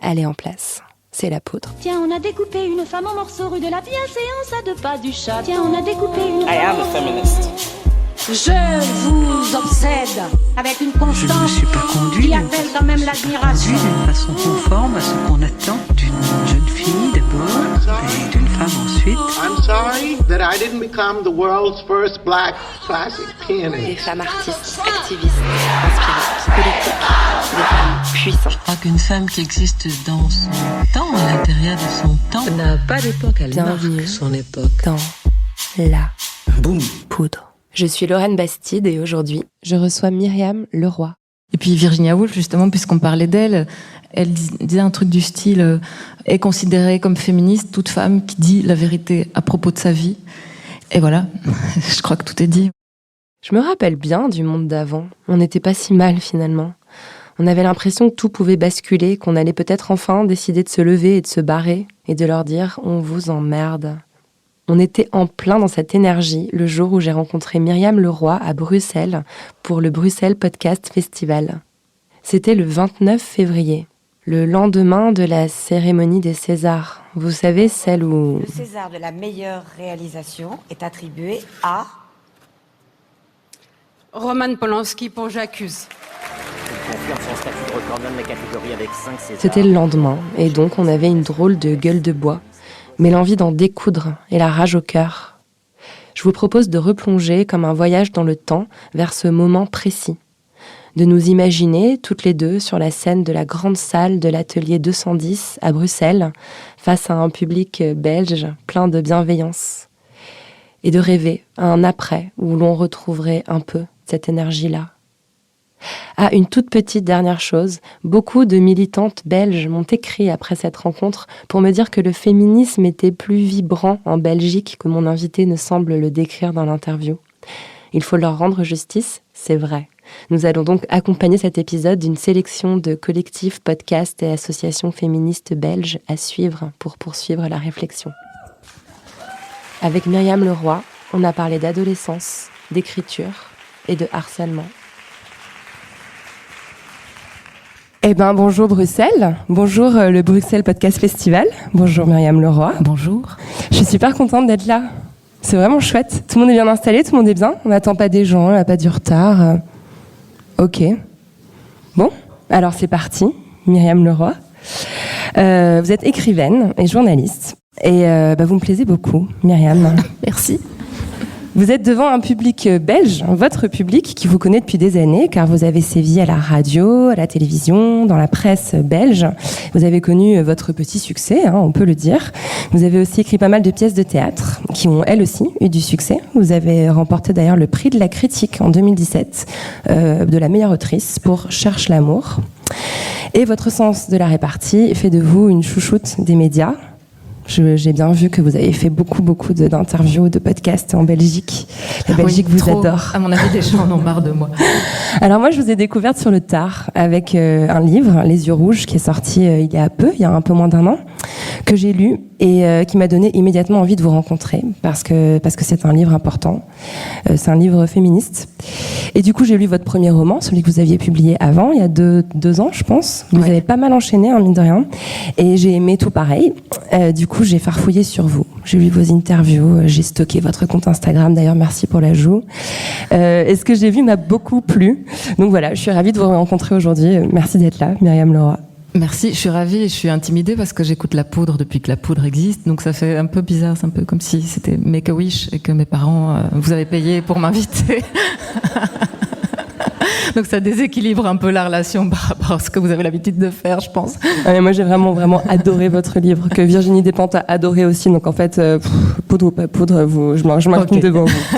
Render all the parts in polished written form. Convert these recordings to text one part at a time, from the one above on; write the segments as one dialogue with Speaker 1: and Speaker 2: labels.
Speaker 1: elle est en place. C'est la poudre.
Speaker 2: Tiens, on a découpé une femme en morceaux rue de la bienséance à 2 pas du chat. Tiens, on a découpé une femme...
Speaker 3: I am a feminist.
Speaker 2: Je vous obsède avec une constance
Speaker 4: je ne me suis pas conduit
Speaker 2: qui appelle quand même l'admiration.
Speaker 4: D'une façon conforme à ce qu'on attend d'une jeune fille d'abord et d'une femme ensuite.
Speaker 5: I'm sorry that I didn't become the world's first black classic pianist.
Speaker 1: Des femmes artistes, activistes, inspirantes, politiques, des femmes puissantes.
Speaker 6: Je crois qu'une femme qui existe dans son temps, à l'intérieur de son temps,
Speaker 4: N'a pas d'époque, elle
Speaker 1: Bienvenue
Speaker 4: marque son époque.
Speaker 1: dans la
Speaker 3: Boum.
Speaker 1: poudre. Je suis Lorraine Bastide et aujourd'hui, je reçois Myriam Leroy.
Speaker 7: Et puis Virginia Woolf, justement, puisqu'on parlait d'elle, elle disait un truc du style est considérée comme féministe toute femme qui dit la vérité à propos de sa vie. Et voilà, je crois que tout est dit.
Speaker 1: Je me rappelle bien du monde d'avant. On n'était pas si mal finalement. On avait l'impression que tout pouvait basculer, qu'on allait peut-être enfin décider de se lever et de se barrer et de leur dire « on vous emmerde ». On était en plein dans cette énergie le jour où j'ai rencontré Myriam Leroy à Bruxelles pour le Bruxelles Podcast Festival. C'était le 29 février, le lendemain de la cérémonie des Césars. Vous savez, celle où...
Speaker 8: Le César de la meilleure réalisation est attribué à...
Speaker 9: Roman Polanski pour J'accuse.
Speaker 3: Il confirme son statut de recordman de la catégorie avec 5 Césars.
Speaker 1: C'était le lendemain, et donc on avait une drôle de gueule de bois, mais l'envie d'en découdre et la rage au cœur. Je vous propose de replonger comme un voyage dans le temps vers ce moment précis, de nous imaginer toutes les deux sur la scène de la grande salle de l'atelier 210 à Bruxelles, face à un public belge plein de bienveillance, et de rêver à un après où l'on retrouverait un peu cette énergie-là. Ah, une toute petite dernière chose, beaucoup de militantes belges m'ont écrit après cette rencontre pour me dire que le féminisme était plus vibrant en Belgique que mon invité ne semble le décrire dans l'interview. Il faut leur rendre justice, c'est vrai. Nous allons donc accompagner cet épisode d'une sélection de collectifs, podcasts et associations féministes belges à suivre pour poursuivre la réflexion. Avec Myriam Leroy, on a parlé d'adolescence, d'écriture et de harcèlement. Eh ben, bonjour Bruxelles, bonjour le Bruxelles Podcast Festival, bonjour Myriam Leroy.
Speaker 7: Bonjour.
Speaker 1: Je suis super contente d'être là, c'est vraiment chouette. Tout le monde est bien installé, tout le monde est bien, on n'attend pas des gens, on n'a pas du retard. Ok. Bon, alors c'est parti, Myriam Leroy. Vous êtes écrivaine et journaliste, et vous me plaisez beaucoup, Myriam.
Speaker 7: Merci.
Speaker 1: Vous êtes devant un public belge, votre public qui vous connaît depuis des années, car vous avez sévi à la radio, à la télévision, dans la presse belge. Vous avez connu votre petit succès, on peut le dire. Vous avez aussi écrit pas mal de pièces de théâtre, qui ont elles aussi eu du succès. Vous avez remporté d'ailleurs le prix de la critique en 2017, de la meilleure autrice pour Cherche l'amour. Et votre sens de la répartie fait de vous une chouchoute des médias. J'ai bien vu que vous avez fait beaucoup d'interviews, de podcasts en Belgique. La Belgique vous adore.
Speaker 7: À mon avis, les gens en ont marre de moi.
Speaker 1: Alors moi, je vous ai découverte sur le tard avec un livre, Les yeux rouges, qui est sorti il y a un peu moins d'1 an, que j'ai lu et qui m'a donné immédiatement envie de vous rencontrer parce que c'est un livre important. C'est un livre féministe. Et du coup, j'ai lu votre premier roman, celui que vous aviez publié avant, il y a deux ans, je pense. Vous avez pas mal enchaîné, mine de rien. Et j'ai aimé tout pareil. Du coup, j'ai farfouillé sur vous. J'ai lu vos interviews, j'ai stocké votre compte Instagram. D'ailleurs, merci pour l'ajout. Et ce que j'ai vu m'a beaucoup plu. Donc voilà, je suis ravie de vous rencontrer aujourd'hui. Merci d'être là, Myriam Leroy.
Speaker 7: Merci, je suis ravie et je suis intimidée parce que j'écoute La Poudre depuis que La Poudre existe. Donc ça fait un peu bizarre, c'est un peu comme si c'était Make-A-Wish et que mes parents vous avaient payé pour m'inviter. Donc ça déséquilibre un peu la relation par rapport à ce que vous avez l'habitude de faire, je pense.
Speaker 1: Mais moi, j'ai vraiment adoré votre livre, que Virginie Despentes a adoré aussi. Donc en fait, poudre ou pas poudre, je m'incline devant vous.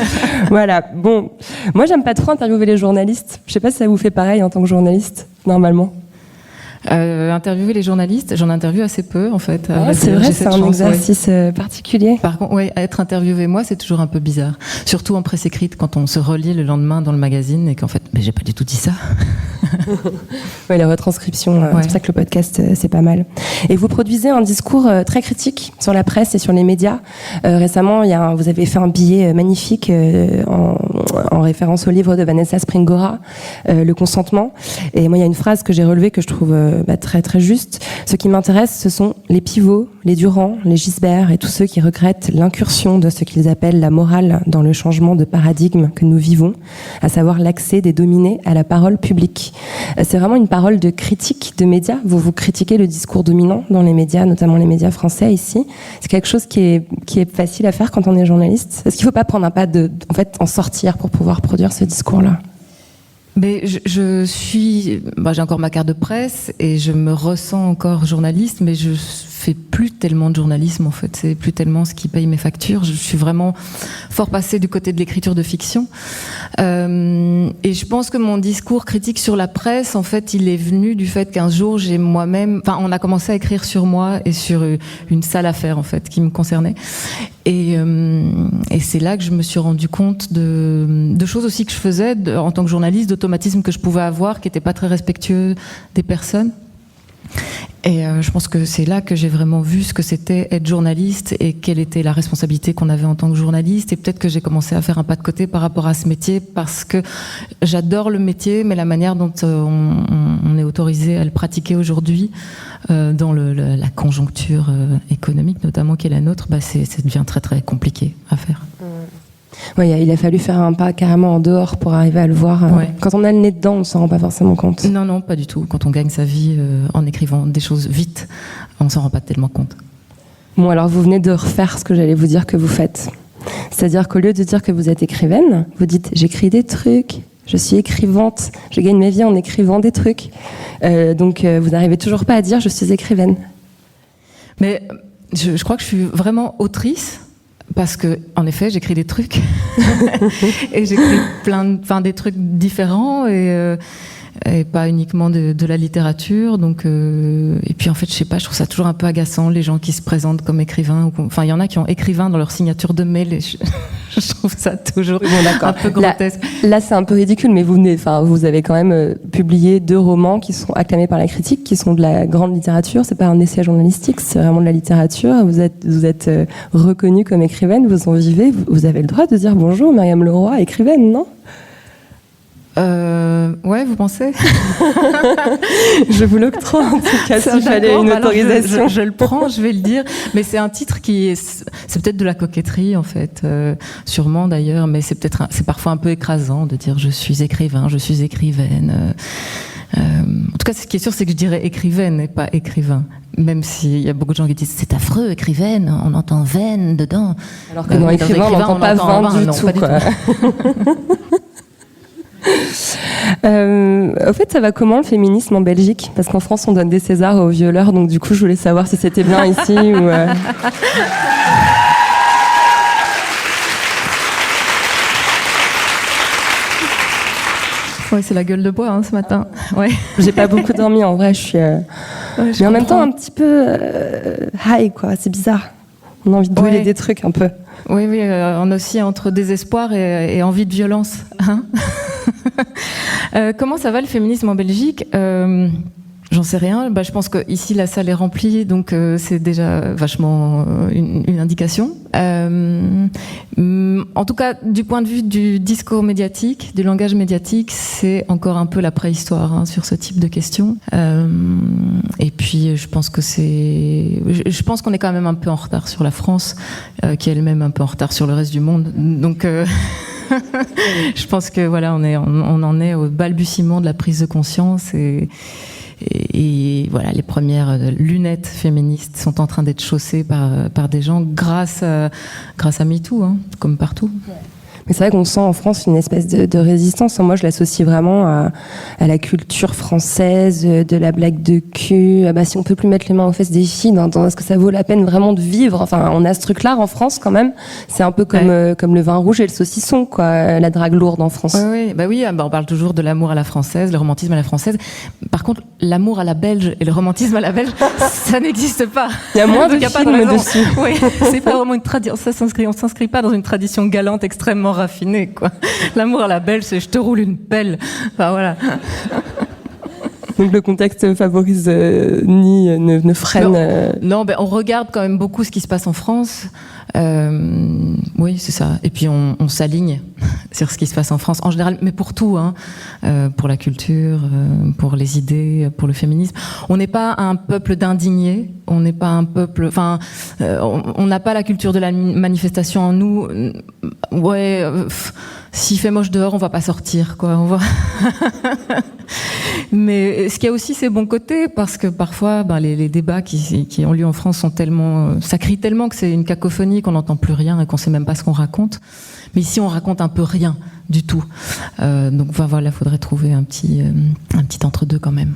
Speaker 1: Voilà. Bon, moi, j'aime pas trop interviewer les journalistes. Je sais pas si ça vous fait pareil en tant que journaliste, normalement.
Speaker 7: Interviewer les journalistes, j'en interviewe assez peu en fait.
Speaker 1: C'est vrai, c'est un exercice particulier.
Speaker 7: Par contre, être interviewé, moi, c'est toujours un peu bizarre. Surtout en presse écrite, quand on se relit le lendemain dans le magazine et qu'en fait, mais j'ai pas du tout dit ça.
Speaker 1: Oui, la retranscription, c'est pour ça que le podcast, c'est pas mal. Et vous produisez un discours très critique sur la presse et sur les médias. Récemment, vous avez fait un billet magnifique en référence au livre de Vanessa Springora, Le consentement. Et moi, il y a une phrase que j'ai relevée que je trouve très très juste. Ce qui m'intéresse, ce sont les pivots, les Durand, les Gisbert et tous ceux qui regrettent l'incursion de ce qu'ils appellent la morale dans le changement de paradigme que nous vivons, à savoir l'accès des dominés à la parole publique. C'est vraiment une parole de critique de médias. Vous critiquez le discours dominant dans les médias, notamment les médias français ici. C'est quelque chose qui est facile à faire quand on est journaliste. Est-ce qu'il ne faut pas prendre un pas en sortir pour pouvoir produire ce discours-là?
Speaker 7: Mais j'ai encore ma carte de presse et je me ressens encore journaliste, mais je fais plus tellement de journalisme en fait. C'est plus tellement ce qui paye mes factures. Je suis vraiment fort passée du côté de l'écriture de fiction. Et je pense que mon discours critique sur la presse, en fait, il est venu du fait qu'un jour on a commencé à écrire sur moi et sur une sale affaire en fait qui me concernait. Et c'est là que je me suis rendu compte de choses aussi que je faisais en tant que journaliste, d'automatismes que je pouvais avoir qui n'étaient pas très respectueux des personnes. Et je pense que c'est là que j'ai vraiment vu ce que c'était être journaliste et quelle était la responsabilité qu'on avait en tant que journaliste. Et peut-être que j'ai commencé à faire un pas de côté par rapport à ce métier parce que j'adore le métier, mais la manière dont on est autorisé à le pratiquer aujourd'hui, dans la conjoncture économique notamment qui est la nôtre, ça devient très très compliqué à faire.
Speaker 1: Oui, il a fallu faire un pas carrément en dehors pour arriver à le voir. Quand on a le nez dedans, on ne s'en rend pas forcément compte.
Speaker 7: Non, pas du tout. Quand on gagne sa vie en écrivant des choses vite, on ne s'en rend pas tellement compte.
Speaker 1: Bon, alors vous venez de refaire ce que j'allais vous dire que vous faites. C'est-à-dire qu'au lieu de dire que vous êtes écrivaine, vous dites « j'écris des trucs ». Je suis écrivante, je gagne ma vie en écrivant des trucs. Donc vous n'arrivez toujours pas à dire « je suis écrivaine ».
Speaker 7: Mais je crois que je suis vraiment autrice. Parce que, en effet, j'écris des trucs et j'écris des trucs différents et pas uniquement de la littérature. Donc, et puis en fait, je trouve ça toujours un peu agaçant les gens qui se présentent comme écrivains. Enfin, il y en a qui ont écrivain dans leur signature de mail. Et je trouve ça toujours un peu grotesque.
Speaker 1: Là, c'est un peu ridicule, mais vous avez quand même publié 2 romans qui sont acclamés par la critique, qui sont de la grande littérature. C'est pas un essai journalistique, c'est vraiment de la littérature. Vous êtes reconnue comme écrivaine, vous en vivez. Vous avez le droit de dire bonjour, Myriam Leroy, écrivaine, non ?
Speaker 7: Ouais, vous pensez?
Speaker 1: Je vous l'octroie en tout cas s'il fallait une autorisation.
Speaker 7: Je le prends, je vais le dire. Mais c'est un titre c'est peut-être de la coquetterie en fait, sûrement d'ailleurs, mais c'est parfois un peu écrasant de dire je suis écrivain, je suis écrivaine. En tout cas, ce qui est sûr, c'est que je dirais écrivaine et pas écrivain. Même s'il y a beaucoup de gens qui disent c'est affreux, écrivaine, on entend veine dedans.
Speaker 1: Alors que dans écrivain, on n'entend pas vin du tout. Au fait, ça va comment le féminisme en Belgique? Parce qu'en France, on donne des Césars aux violeurs, donc du coup, je voulais savoir si c'était bien ici ou.
Speaker 7: Oui, c'est la gueule de bois ce matin. Ouais.
Speaker 1: J'ai pas beaucoup dormi en vrai, je suis. Mais en même temps, un petit peu high, quoi. C'est bizarre. On a envie de brûler des trucs un peu.
Speaker 7: Oui, on oscille entre désespoir et envie de violence. Comment ça va le féminisme en Belgique? J'en sais rien. Je pense que ici la salle est remplie, donc c'est déjà vachement une indication. En tout cas, du point de vue du discours médiatique, du langage médiatique, c'est encore un peu la préhistoire sur ce type de questions. Et puis, je pense qu'on est quand même un peu en retard sur la France, qui est elle-même un peu en retard sur le reste du monde. Donc je pense que voilà, on en est au balbutiement de la prise de conscience et voilà, les premières lunettes féministes sont en train d'être chaussées par des gens grâce à MeToo, comme partout.
Speaker 1: Mais c'est vrai qu'on sent en France une espèce de résistance. Moi, je l'associe vraiment à la culture française, de la blague de cul. Si on peut plus mettre les mains aux fesses des filles, est-ce que ça vaut la peine vraiment de vivre? Enfin, on a ce truc-là en France quand même. C'est un peu comme le vin rouge et le saucisson, quoi. La drague lourde en France.
Speaker 7: Oui. On parle toujours de l'amour à la française, le romantisme à la française. Par contre, l'amour à la belge et le romantisme à la belge, ça n'existe pas.
Speaker 1: Il y a moins de films dessus.
Speaker 7: Oui, c'est pas vraiment une tradition. On s'inscrit pas dans une tradition galante extrêmement raffiné, quoi. L'amour à la belge, c'est je te roule une pelle. Enfin voilà.
Speaker 1: Donc le contexte favorise ne freine.
Speaker 7: Non, on regarde quand même beaucoup ce qui se passe en France. Oui, c'est ça. Et puis on s'aligne sur ce qui se passe en France en général, mais pour tout, hein. Pour la culture, pour les idées, pour le féminisme. On n'est pas un peuple d'indignés. On n'est pas un peuple. Enfin, on n'a pas la culture de la manifestation en nous. Ouais. S'il fait moche dehors, on va pas sortir, quoi. On va. Mais ce qui a aussi ses bons côtés, parce que parfois, les débats qui ont lieu en France sont tellement, ça crie tellement que c'est une cacophonie, qu'on n'entend plus rien et qu'on sait même pas ce qu'on raconte. Mais ici, on raconte un peu rien du tout. Donc voilà, faudrait trouver un petit entre-deux quand même.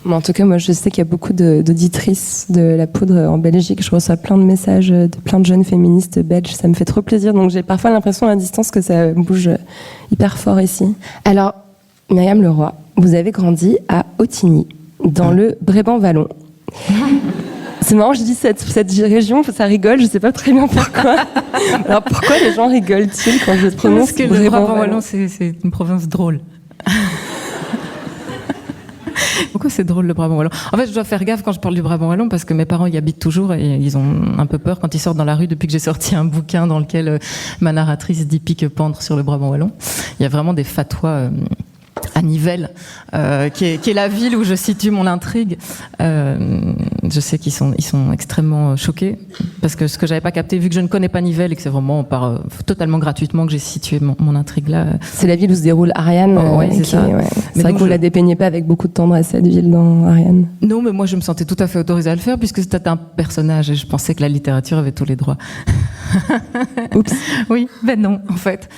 Speaker 1: En tout cas, moi, je sais qu'il y a beaucoup d'auditrices de La Poudre en Belgique. Je reçois plein de messages de plein de jeunes féministes belges. Ça me fait trop plaisir. Donc, j'ai parfois l'impression à distance que ça bouge hyper fort ici. Alors, Myriam Leroy, vous avez grandi à Ottignies, dans le Brabant-Wallon. C'est marrant, je dis cette région, ça rigole, je sais pas très bien pourquoi. Alors, pourquoi les gens rigolent-ils quand je prononce
Speaker 7: Parce que le Brabant-Wallon, c'est une province drôle. Pourquoi c'est drôle le Brabant Wallon ? En fait, je dois faire gaffe quand je parle du Brabant Wallon parce que mes parents y habitent toujours et ils ont un peu peur quand ils sortent dans la rue depuis que j'ai sorti un bouquin dans lequel ma narratrice dit pique-pendre sur le Brabant Wallon. Il y a vraiment des fatwas à Nivelles, qui est la ville où je situe mon intrigue. Je sais qu'ils sont extrêmement choqués parce que ce que j'avais pas capté, vu que je ne connais pas Nivelles et que c'est vraiment totalement gratuitement que j'ai situé mon intrigue là.
Speaker 1: C'est la ville où se déroule Ariane.
Speaker 7: Ouais, c'est ça.
Speaker 1: Ouais. C'est vrai que vous la dépeignez pas avec beaucoup de tendresse cette ville dans Ariane.
Speaker 7: Non, mais moi je me sentais tout à fait autorisée à le faire puisque c'était un personnage et je pensais que la littérature avait tous les droits.
Speaker 1: Oups.
Speaker 7: Oui, non, en fait.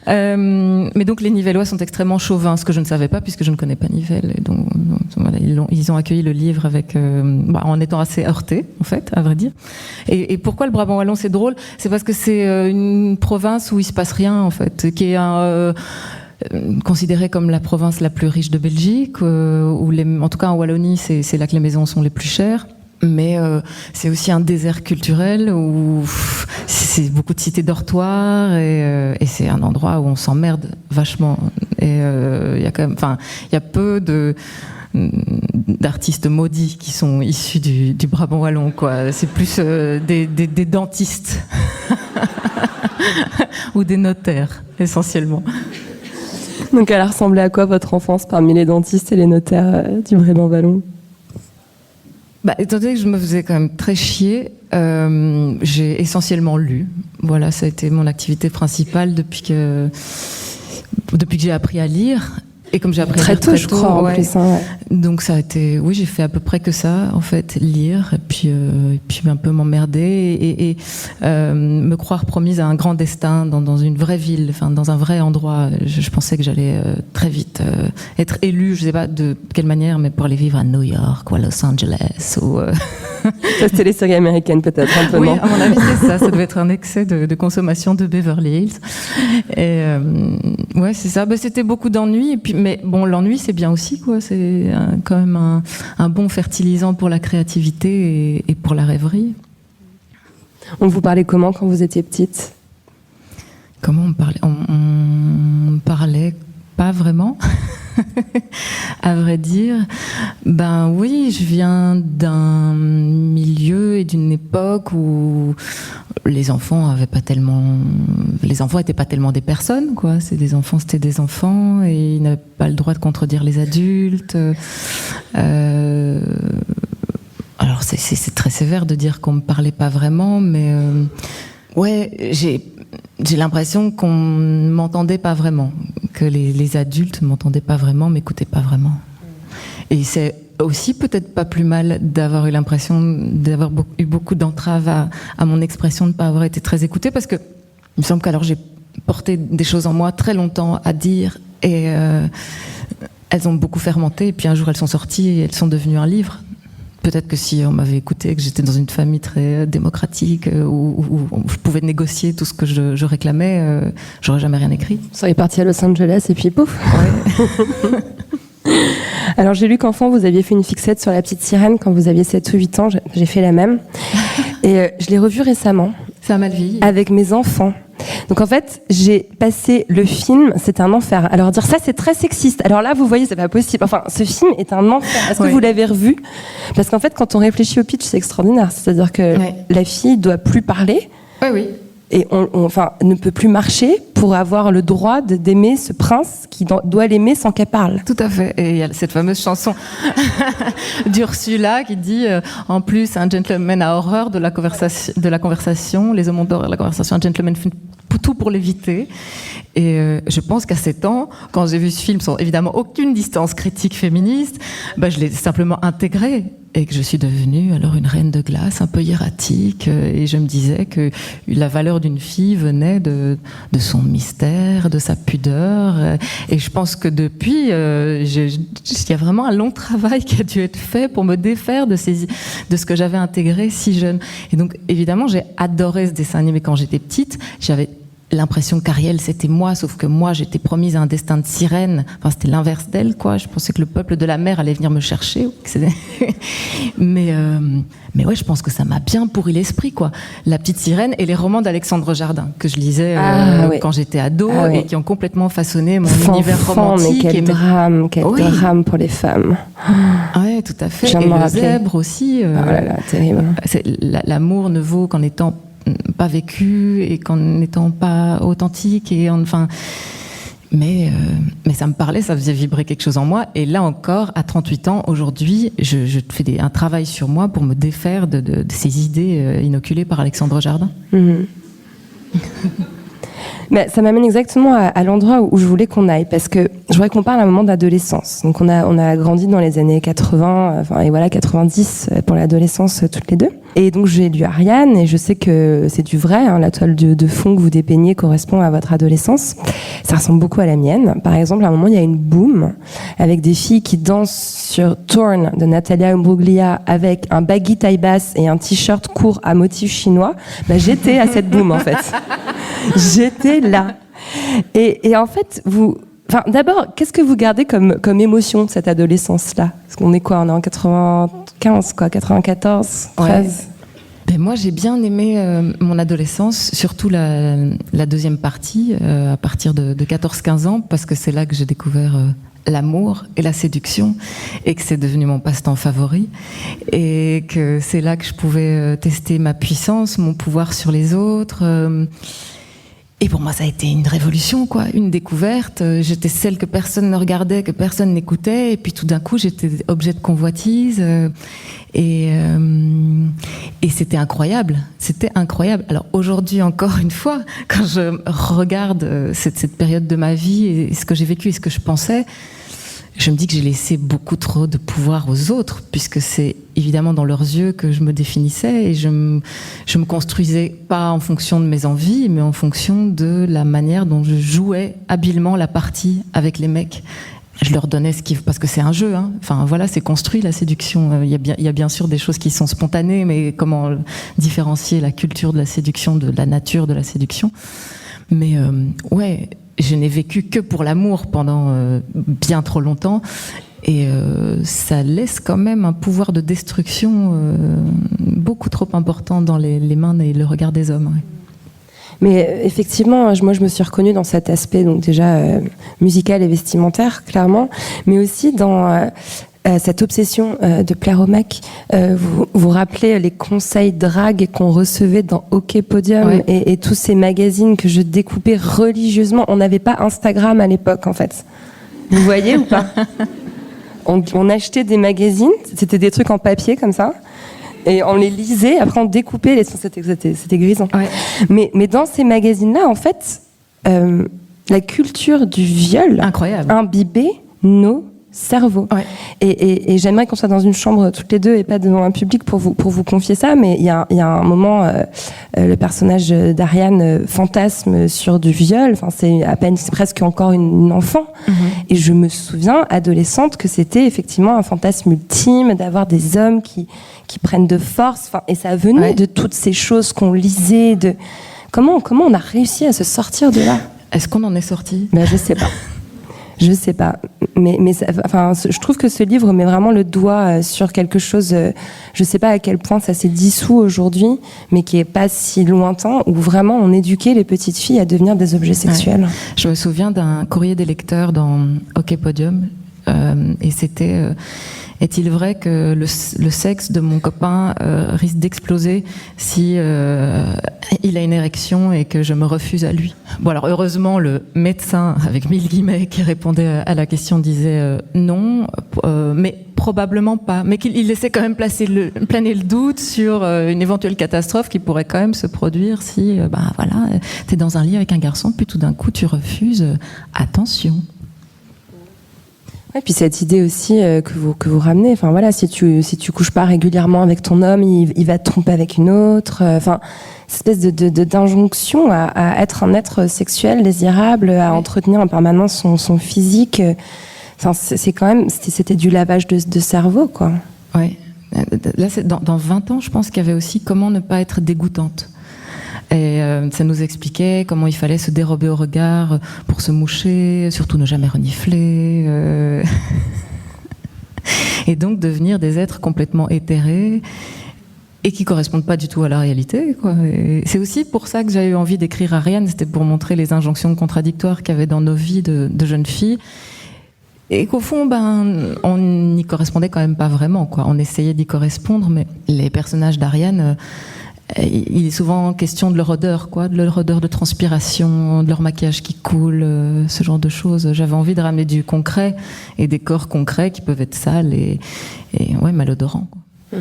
Speaker 7: Mais donc les Nivellois sont extrêmement chauvins, ce que je ne savais pas puisque je ne connais pas Nivelles. Et donc voilà, ils ont accueilli le livre avec, en étant assez heurtés, en fait, à vrai dire. Et pourquoi le Brabant Wallon c'est drôle ? C'est parce que c'est une province où il se passe rien, en fait, qui est considérée comme la province la plus riche de Belgique, en tout cas en Wallonie, c'est là que les maisons sont les plus chères. Mais c'est aussi un désert culturel où c'est beaucoup de cités dortoirs et c'est un endroit où on s'emmerde vachement. Et il y a quand même, il y a peu d'artistes maudits qui sont issus du Brabant Wallon, quoi. C'est plus des dentistes ou des notaires essentiellement.
Speaker 1: Donc elle a ressemblé à quoi votre enfance parmi les dentistes et les notaires du Brabant Wallon ?
Speaker 7: Étant donné que je me faisais quand même très chier, j'ai essentiellement lu. Voilà, ça a été mon activité principale depuis que j'ai appris à lire. Et comme j'ai appris
Speaker 1: très
Speaker 7: à lire
Speaker 1: tôt, je crois, en plus. Ouais.
Speaker 7: Donc ça a été, oui, j'ai fait à peu près que ça, en fait, lire et puis un peu m'emmerder et me croire promise à un grand destin dans une vraie ville, dans un vrai endroit. Je pensais que j'allais très vite être élue, je sais pas de quelle manière, mais pour aller vivre à New York ou à Los Angeles ou.
Speaker 1: Ça, c'était les séries américaines peut-être un peu.
Speaker 7: Oui,
Speaker 1: non
Speaker 7: à mon avis c'est ça. Ça devait être un excès de consommation de Beverly Hills. Et ouais, c'est ça. C'était beaucoup d'ennui. Et puis, mais bon, l'ennui c'est bien aussi, quoi. C'est quand même un bon fertilisant pour la créativité et pour la rêverie.
Speaker 1: On vous parlait comment quand vous étiez petite ?
Speaker 7: Comment on parlait ? On parlait pas vraiment. À vrai dire, oui, je viens d'un milieu et d'une époque où les enfants étaient pas tellement des personnes, quoi. C'était des enfants et ils n'avaient pas le droit de contredire les adultes. Alors c'est très sévère de dire qu'on me parlait pas vraiment, mais ouais, j'ai l'impression qu'on ne m'entendait pas vraiment, que les adultes ne m'entendaient pas vraiment, m'écoutaient pas vraiment. Et c'est aussi peut-être pas plus mal d'avoir eu l'impression d'avoir eu beaucoup d'entraves à mon expression, de ne pas avoir été très écoutée, parce que il me semble qu'alors j'ai porté des choses en moi très longtemps à dire, et elles ont beaucoup fermenté, et puis un jour elles sont sorties et elles sont devenues un livre. Peut-être que si on m'avait écouté, que j'étais dans une famille très démocratique, où je pouvais négocier tout ce que je réclamais, j'aurais jamais rien écrit.
Speaker 1: Vous seriez parti à Los Angeles et puis pouf.
Speaker 7: Ouais.
Speaker 1: Alors j'ai lu qu'enfant vous aviez fait une fixette sur La Petite Sirène quand vous aviez 7 ou 8 ans, j'ai fait la même. Et je l'ai revue récemment.
Speaker 7: Ça a mal vieilli.
Speaker 1: Avec mes enfants. Donc en fait, j'ai passé le film, c'est un enfer. Alors dire ça, c'est très sexiste. Alors là, vous voyez, c'est pas possible. Enfin, ce film est un enfer. Est-ce que vous l'avez revu ? Parce qu'en fait, quand on réfléchit au pitch, c'est extraordinaire. C'est-à-dire que la fille doit plus parler.
Speaker 7: Oui.
Speaker 1: Et on ne peut plus marcher pour avoir le droit d'aimer ce prince qui doit l'aimer sans qu'elle parle.
Speaker 7: Tout à fait. Et il y a cette fameuse chanson d'Ursula qui dit en plus, un gentleman a horreur de la conversation, les hommes ont horreur de la conversation, un gentleman fait tout pour l'éviter. Et je pense qu'à 7 ans, quand j'ai vu ce film, sans évidemment aucune distance critique féministe, je l'ai simplement intégré. Et que je suis devenue alors une reine de glace, un peu hiératique, et je me disais que la valeur d'une fille venait de son mystère, de sa pudeur, et je pense que depuis, il y a vraiment un long travail qui a dû être fait pour me défaire de ce que j'avais intégré si jeune. Et donc évidemment, j'ai adoré ce dessin animé quand j'étais petite. J'avais l'impression qu'Ariel c'était moi, sauf que moi j'étais promise à un destin de sirène. Enfin, c'était l'inverse d'elle, quoi. Je pensais que le peuple de la mer allait venir me chercher. Mais ouais, je pense que ça m'a bien pourri l'esprit, quoi. La petite sirène et les romans d'Alexandre Jardin que je lisais quand j'étais ado et qui ont complètement façonné mon univers romantique.
Speaker 1: Mais quel drame pour les femmes.
Speaker 7: Ouais, tout à fait. Et le zèbre aussi.
Speaker 1: Oh là là, terrible.
Speaker 7: L'amour ne vaut qu'en étant pas vécu et qu'en n'étant pas authentique mais ça me parlait, ça faisait vibrer quelque chose en moi. Et là encore, à 38 ans, aujourd'hui, je fais un travail sur moi pour me défaire de ces idées inoculées par Alexandre Jardin.
Speaker 1: Mais ça m'amène exactement à l'endroit où je voulais qu'on aille, parce que je voudrais qu'on parle à un moment d'adolescence. Donc on a grandi dans les années 80, et voilà 90 pour l'adolescence toutes les deux. Et donc j'ai lu Ariane et je sais que c'est du vrai, hein, la toile de fond que vous dépeignez correspond à votre adolescence. Ça ressemble beaucoup à la mienne. Par exemple, à un moment, il y a une boom avec des filles qui dansent sur Torn de Natalia Imbruglia avec un baggy taille basse et un t-shirt court à motif chinois. J'étais à cette boom en fait. J'étais là. Et en fait, d'abord, qu'est-ce que vous gardez comme émotion de cette adolescence-là ? Parce qu'on est quoi ? On est en 95, 94, 13 ?
Speaker 7: Moi, j'ai bien aimé mon adolescence, surtout la deuxième partie, à partir de 14-15 ans, parce que c'est là que j'ai découvert l'amour et la séduction, et que c'est devenu mon passe-temps favori, et que c'est là que je pouvais tester ma puissance, mon pouvoir sur les autres. Et pour moi, ça a été une révolution, quoi, une découverte. J'étais celle que personne ne regardait, que personne n'écoutait, et puis tout d'un coup, j'étais objet de convoitise. Et c'était incroyable. C'était incroyable. Alors aujourd'hui, encore une fois, quand je regarde cette période de ma vie et ce que j'ai vécu et ce que je pensais, je me dis que j'ai laissé beaucoup trop de pouvoir aux autres, puisque c'est évidemment dans leurs yeux que je me définissais, et je me construisais pas en fonction de mes envies, mais en fonction de la manière dont je jouais habilement la partie avec les mecs. Je leur donnais ce qu'ils... Parce que c'est un jeu, hein. Enfin, voilà, c'est construit, la séduction. Il y a bien sûr des choses qui sont spontanées, mais comment différencier la culture de la séduction de la nature de la séduction ? Mais ouais... Je n'ai vécu que pour l'amour pendant bien trop longtemps, et ça laisse quand même un pouvoir de destruction beaucoup trop important dans les mains et le regard des hommes. Ouais.
Speaker 1: Mais effectivement, moi je me suis reconnue dans cet aspect, donc déjà musical et vestimentaire, clairement, mais aussi dans cette obsession de plaire au mec. Vous rappelez les conseils drague qu'on recevait dans OK Podium, et tous ces magazines que je découpais religieusement. On n'avait pas Instagram à l'époque, en fait. Vous voyez ou pas ? On achetait des magazines, c'était des trucs en papier comme ça, et on les lisait, après on découpait, c'était grisant. Ouais. Mais dans ces magazines-là, en fait, la culture du viol imbibait nos cerveau. Ouais. Et j'aimerais qu'on soit dans une chambre toutes les deux et pas devant un public pour vous confier ça, mais il y a un moment, le personnage d'Ariane fantasme sur du viol, enfin c'est presque encore une enfant. Mm-hmm. Et je me souviens, adolescente, que c'était effectivement un fantasme ultime d'avoir des hommes qui prennent de force, et ça venait de toutes ces choses qu'on lisait, de comment on a réussi à se sortir de là.
Speaker 7: Est-ce qu'on en est sorti ?
Speaker 1: Je sais pas. Je sais pas, mais je trouve que ce livre met vraiment le doigt sur quelque chose. Je sais pas à quel point ça s'est dissous aujourd'hui, mais qui est pas si lointain, où vraiment on éduquait les petites filles à devenir des objets sexuels.
Speaker 7: Ouais. Je me souviens d'un courrier des lecteurs dans OK Podium, et c'était est-il vrai que le sexe de mon copain risque d'exploser si il a une érection et que je me refuse à lui? Bon, alors heureusement, le médecin, avec 1000 guillemets, qui répondait à la question disait non, mais probablement pas. Mais qu'il laissait quand même planer le doute sur une éventuelle catastrophe qui pourrait quand même se produire si, t'es dans un lit avec un garçon, puis tout d'un coup tu refuses. Attention.
Speaker 1: Et puis cette idée aussi que vous ramenez, enfin voilà, si tu couches pas régulièrement avec ton homme, il va te tromper avec une autre. Enfin, cette espèce d'injonction à être un être sexuel désirable, à entretenir en permanence son physique. Enfin, c'est quand même, c'était du lavage de cerveau, quoi.
Speaker 7: Ouais. Là, dans 20 ans, je pense qu'il y avait aussi comment ne pas être dégoûtante. Et ça nous expliquait comment il fallait se dérober au regard pour se moucher, surtout ne jamais renifler, et donc devenir des êtres complètement éthérés et qui correspondent pas du tout à la réalité, quoi. Et c'est aussi pour ça que j'ai eu envie d'écrire Ariane, c'était pour montrer les injonctions contradictoires qu'il y avait dans nos vies de jeunes filles. Et qu'au fond, on n'y correspondait quand même pas vraiment, quoi. On essayait d'y correspondre, mais les personnages d'Ariane, il est souvent question de leur odeur, quoi, de leur odeur de transpiration, de leur maquillage qui coule, ce genre de choses. J'avais envie de ramener du concret et des corps concrets qui peuvent être sales et malodorants, quoi.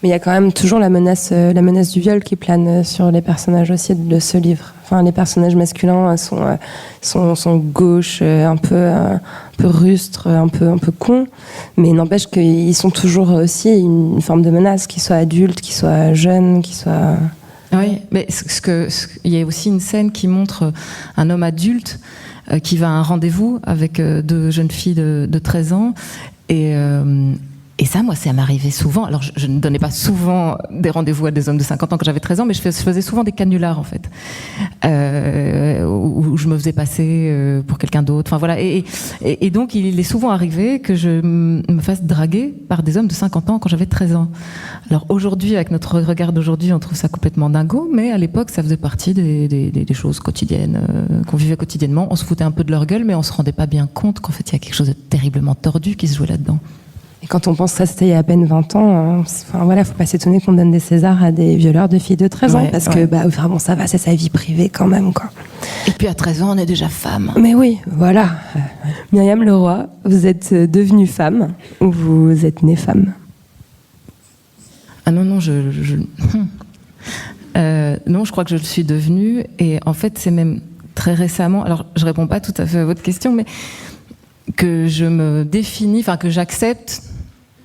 Speaker 1: Mais il y a quand même toujours la menace du viol qui plane sur les personnages aussi de ce livre. Enfin, les personnages masculins sont gauches, un peu rustres, un peu cons, mais n'empêche qu'ils sont toujours aussi une forme de menace, qu'ils soient adultes, qu'ils soient jeunes, qu'ils soient...
Speaker 7: Oui, mais il y a aussi une scène qui montre un homme adulte qui va à un rendez-vous avec deux jeunes filles de 13 ans et ça, moi, ça m'arrivait souvent. Alors, je ne donnais pas souvent des rendez-vous à des hommes de 50 ans quand j'avais 13 ans, mais je faisais souvent des canulars, en fait, où je me faisais passer pour quelqu'un d'autre. Enfin, voilà. Et donc, il est souvent arrivé que je me fasse draguer par des hommes de 50 ans quand j'avais 13 ans. Alors, aujourd'hui, avec notre regard d'aujourd'hui, on trouve ça complètement dingo, mais à l'époque, ça faisait partie des choses quotidiennes, qu'on vivait quotidiennement. On se foutait un peu de leur gueule, mais on se rendait pas bien compte qu'en fait, il y a quelque chose de terriblement tordu qui se jouait là-dedans.
Speaker 1: Et quand on pense que ça, c'était il y a à peine 20 ans, faut pas s'étonner qu'on donne des Césars à des violeurs de filles de 13 ans, parce que vraiment, ça va, c'est sa vie privée quand même, quoi.
Speaker 7: Et puis à 13 ans, on est déjà femme.
Speaker 1: Mais oui, voilà. Myriam Leroy, vous êtes devenue femme ou vous êtes née femme?
Speaker 7: Ah non, non, non, je crois que je le suis devenue, et en fait, c'est même très récemment, alors je réponds pas tout à fait à votre question, mais que je me définis, enfin que j'accepte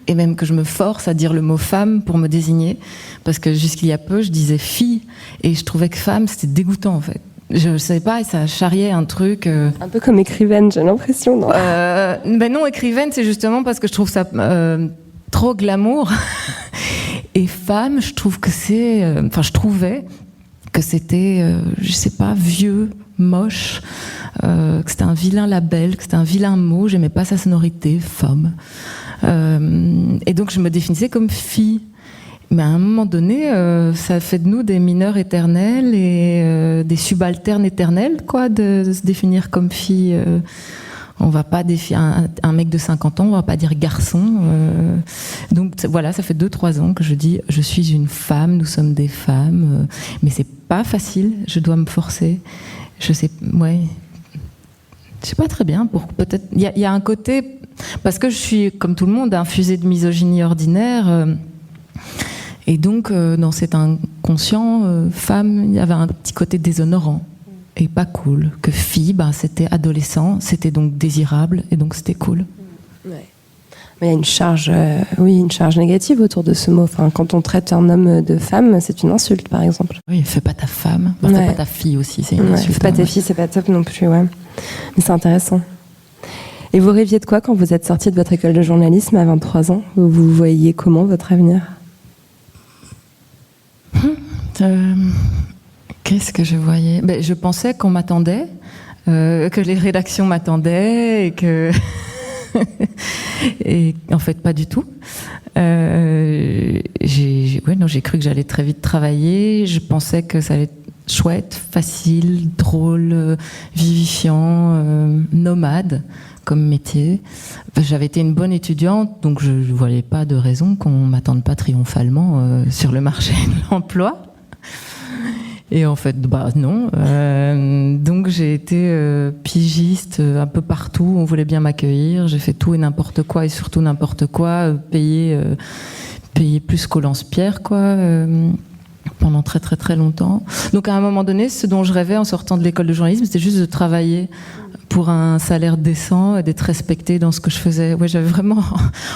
Speaker 7: et même que je me force à dire le mot femme pour me désigner, parce que jusqu'il y a peu je disais fille et je trouvais que femme c'était dégoûtant en fait. Je savais pas et ça charriait un truc.
Speaker 1: Un peu comme écrivaine, j'ai l'impression. Non,
Speaker 7: non, écrivaine c'est justement parce que je trouve ça trop glamour. Et femme, je trouve que c'est, je trouvais que c'était, je sais pas, vieux, moche. Que c'était un vilain label, que c'était un vilain mot, j'aimais pas sa sonorité, femme. Et donc je me définissais comme fille. Mais à un moment donné, ça fait de nous des mineurs éternels et des subalternes éternels, quoi, de se définir comme fille. On va pas définir un mec de 50 ans, on va pas dire garçon. Donc voilà, ça fait 2-3 ans que je dis je suis une femme, nous sommes des femmes. Mais c'est pas facile, je dois me forcer. Je sais, ouais. Je sais pas très bien, peut-être. Il y a un côté, parce que je suis, comme tout le monde, infusée de misogynie ordinaire, et donc, dans cet inconscient, femme, il y avait un petit côté déshonorant, et pas cool. Que fille, c'était adolescent, c'était donc désirable, et donc c'était cool.
Speaker 1: Ouais. Mais il y a une charge, une charge négative autour de ce mot. Enfin, quand on traite un homme de femme, c'est une insulte, par exemple.
Speaker 7: Oui, fais pas ta femme, fais pas ta fille aussi, c'est une insulte.
Speaker 1: Fais pas ta fille, c'est pas top non plus, ouais. Mais c'est intéressant. Et vous rêviez de quoi quand vous êtes sortie de votre école de journalisme à 23 ans? Vous voyiez comment votre avenir?
Speaker 7: Qu'est-ce que je voyais? Je pensais qu'on m'attendait que les rédactions m'attendaient et que... et en fait, pas du tout. J'ai cru que j'allais très vite travailler. Je pensais que ça allait être chouette, facile, drôle, vivifiant, nomade comme métier. J'avais été une bonne étudiante, donc je ne voyais pas de raison qu'on ne m'attende pas triomphalement sur le marché de l'emploi. Et en fait, non. Donc j'ai été pigiste un peu partout. On voulait bien m'accueillir. J'ai fait tout et n'importe quoi, et surtout n'importe quoi, payer plus qu'au lance-pierre, quoi. Pendant très très très longtemps. Donc à un moment donné, ce dont je rêvais en sortant de l'école de journalisme, c'était juste de travailler pour un salaire décent et d'être respectée dans ce que je faisais. Ouais, j'avais vraiment...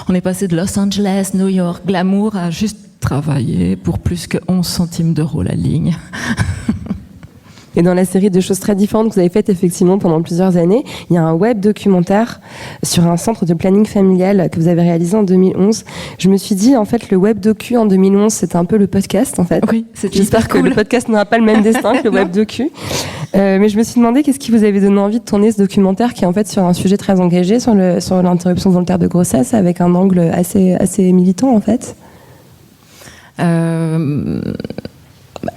Speaker 7: On est passé de Los Angeles, New York, glamour, à juste travailler pour plus que 11 centimes d'euros la ligne.
Speaker 1: Et dans la série de choses très différentes que vous avez faites effectivement pendant plusieurs années, il y a un web documentaire sur un centre de planning familial que vous avez réalisé en 2011. Je me suis dit, en fait, le web docu en 2011, c'était un peu le podcast, en fait.
Speaker 7: Oui, c'était
Speaker 1: J'espère que le podcast n'aura pas le même destin que le web docu. Mais je me suis demandé qu'est-ce qui vous avait donné envie de tourner ce documentaire qui est en fait sur un sujet très engagé, sur l'interruption volontaire de grossesse, avec un angle assez militant, en fait.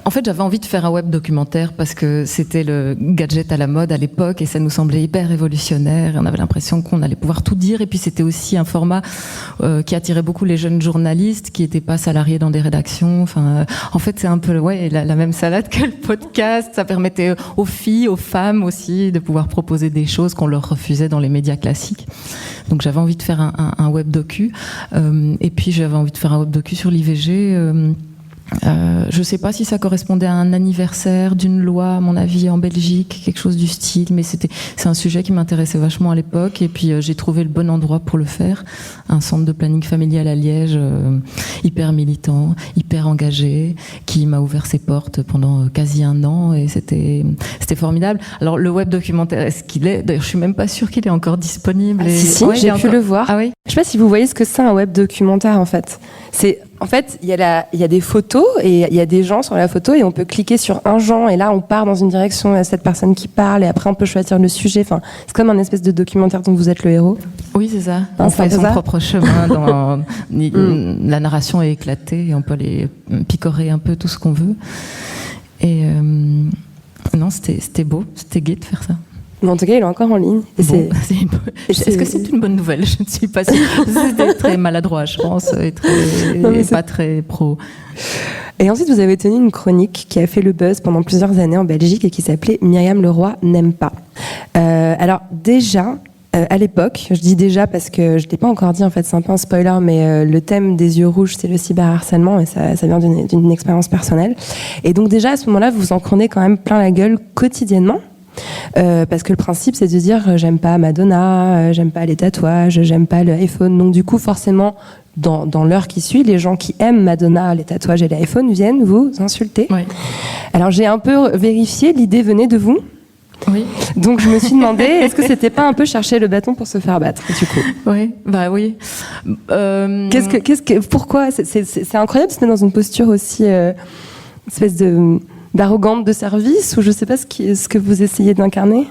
Speaker 7: En fait, j'avais envie de faire un web documentaire parce que c'était le gadget à la mode à l'époque et ça nous semblait hyper révolutionnaire. On avait l'impression qu'on allait pouvoir tout dire. Et puis, c'était aussi un format qui attirait beaucoup les jeunes journalistes qui n'étaient pas salariés dans des rédactions. Enfin, en fait, c'est un peu la même salade que le podcast. Ça permettait aux filles, aux femmes aussi, de pouvoir proposer des choses qu'on leur refusait dans les médias classiques. Donc, j'avais envie de faire un web docu. Et puis, j'avais envie de faire un web docu sur l'IVG. Je ne sais pas si ça correspondait à un anniversaire d'une loi, à mon avis, en Belgique, quelque chose du style, mais c'est un sujet qui m'intéressait vachement à l'époque, et puis j'ai trouvé le bon endroit pour le faire, un centre de planning familial à Liège, hyper militant, hyper engagé, qui m'a ouvert ses portes pendant quasi un an, et c'était formidable. Alors le web documentaire, est-ce qu'il est? D'ailleurs, je suis même pas sûre qu'il est encore disponible.
Speaker 1: Si, ouais, j'ai pu le voir.
Speaker 7: Ah oui.
Speaker 1: Je sais pas si vous voyez ce que c'est un web documentaire, en fait. En fait, il y a des photos et il y a des gens sur la photo et on peut cliquer sur un genre et là on part dans une direction, il y a cette personne qui parle et après on peut choisir le sujet. Enfin, c'est comme un espèce de documentaire dont vous êtes le héros.
Speaker 7: Oui, c'est ça. On fait son propre chemin. La narration est éclatée et on peut aller picorer un peu tout ce qu'on veut. Et non, c'était beau, c'était gai de faire ça.
Speaker 1: Mais en tout cas, il est encore en ligne. Et
Speaker 7: est-ce que c'est une bonne nouvelle? Je ne suis pas sûre. C'était très maladroit, je pense, et pas très pro.
Speaker 1: Et ensuite, vous avez tenu une chronique qui a fait le buzz pendant plusieurs années en Belgique et qui s'appelait « Myriam Leroy n'aime pas ». Alors déjà, à l'époque, je dis déjà parce que je ne l'ai pas encore dit, en fait, c'est un peu un spoiler, mais le thème des yeux rouges, c'est le cyberharcèlement et ça vient d'une expérience personnelle. Et donc déjà, à ce moment-là, vous en prenez quand même plein la gueule quotidiennement. Parce que le principe c'est de dire j'aime pas Madonna, j'aime pas les tatouages, j'aime pas le iPhone. Donc du coup forcément dans l'heure qui suit, les gens qui aiment Madonna, les tatouages et l'iPhone viennent vous insulter.
Speaker 7: Oui.
Speaker 1: Alors j'ai un peu vérifié, l'idée venait de vous.
Speaker 7: Oui.
Speaker 1: Donc je me suis demandé est-ce que c'était pas un peu chercher le bâton pour se faire battre du coup?
Speaker 7: Oui, bah oui.
Speaker 1: Pourquoi c'est incroyable de se mettre dans une posture aussi espèce d'arrogante de service, ou je sais pas ce que vous essayez d'incarner?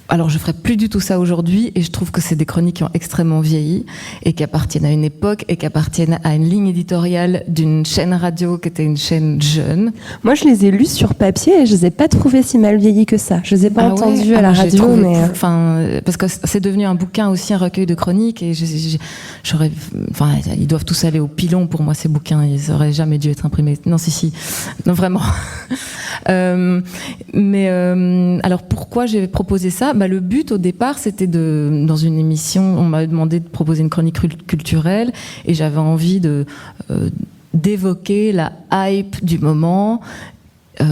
Speaker 7: Alors je ferais plus du tout ça aujourd'hui et je trouve que c'est des chroniques qui ont extrêmement vieilli et qui appartiennent à une époque et qui appartiennent à une ligne éditoriale d'une chaîne radio qui était une chaîne jeune.
Speaker 1: Moi je les ai lus sur papier et je les ai pas trouvés si mal vieillis que ça. Je les ai pas entendus à la radio, mais
Speaker 7: parce que c'est devenu un bouquin aussi, un recueil de chroniques et ils doivent tous aller au pilon pour moi ces bouquins, ils auraient jamais dû être imprimés. Non non vraiment. Alors pourquoi j'ai proposé ça? Le but au départ c'était dans une émission, on m'a demandé de proposer une chronique culturelle et j'avais envie d'évoquer la hype du moment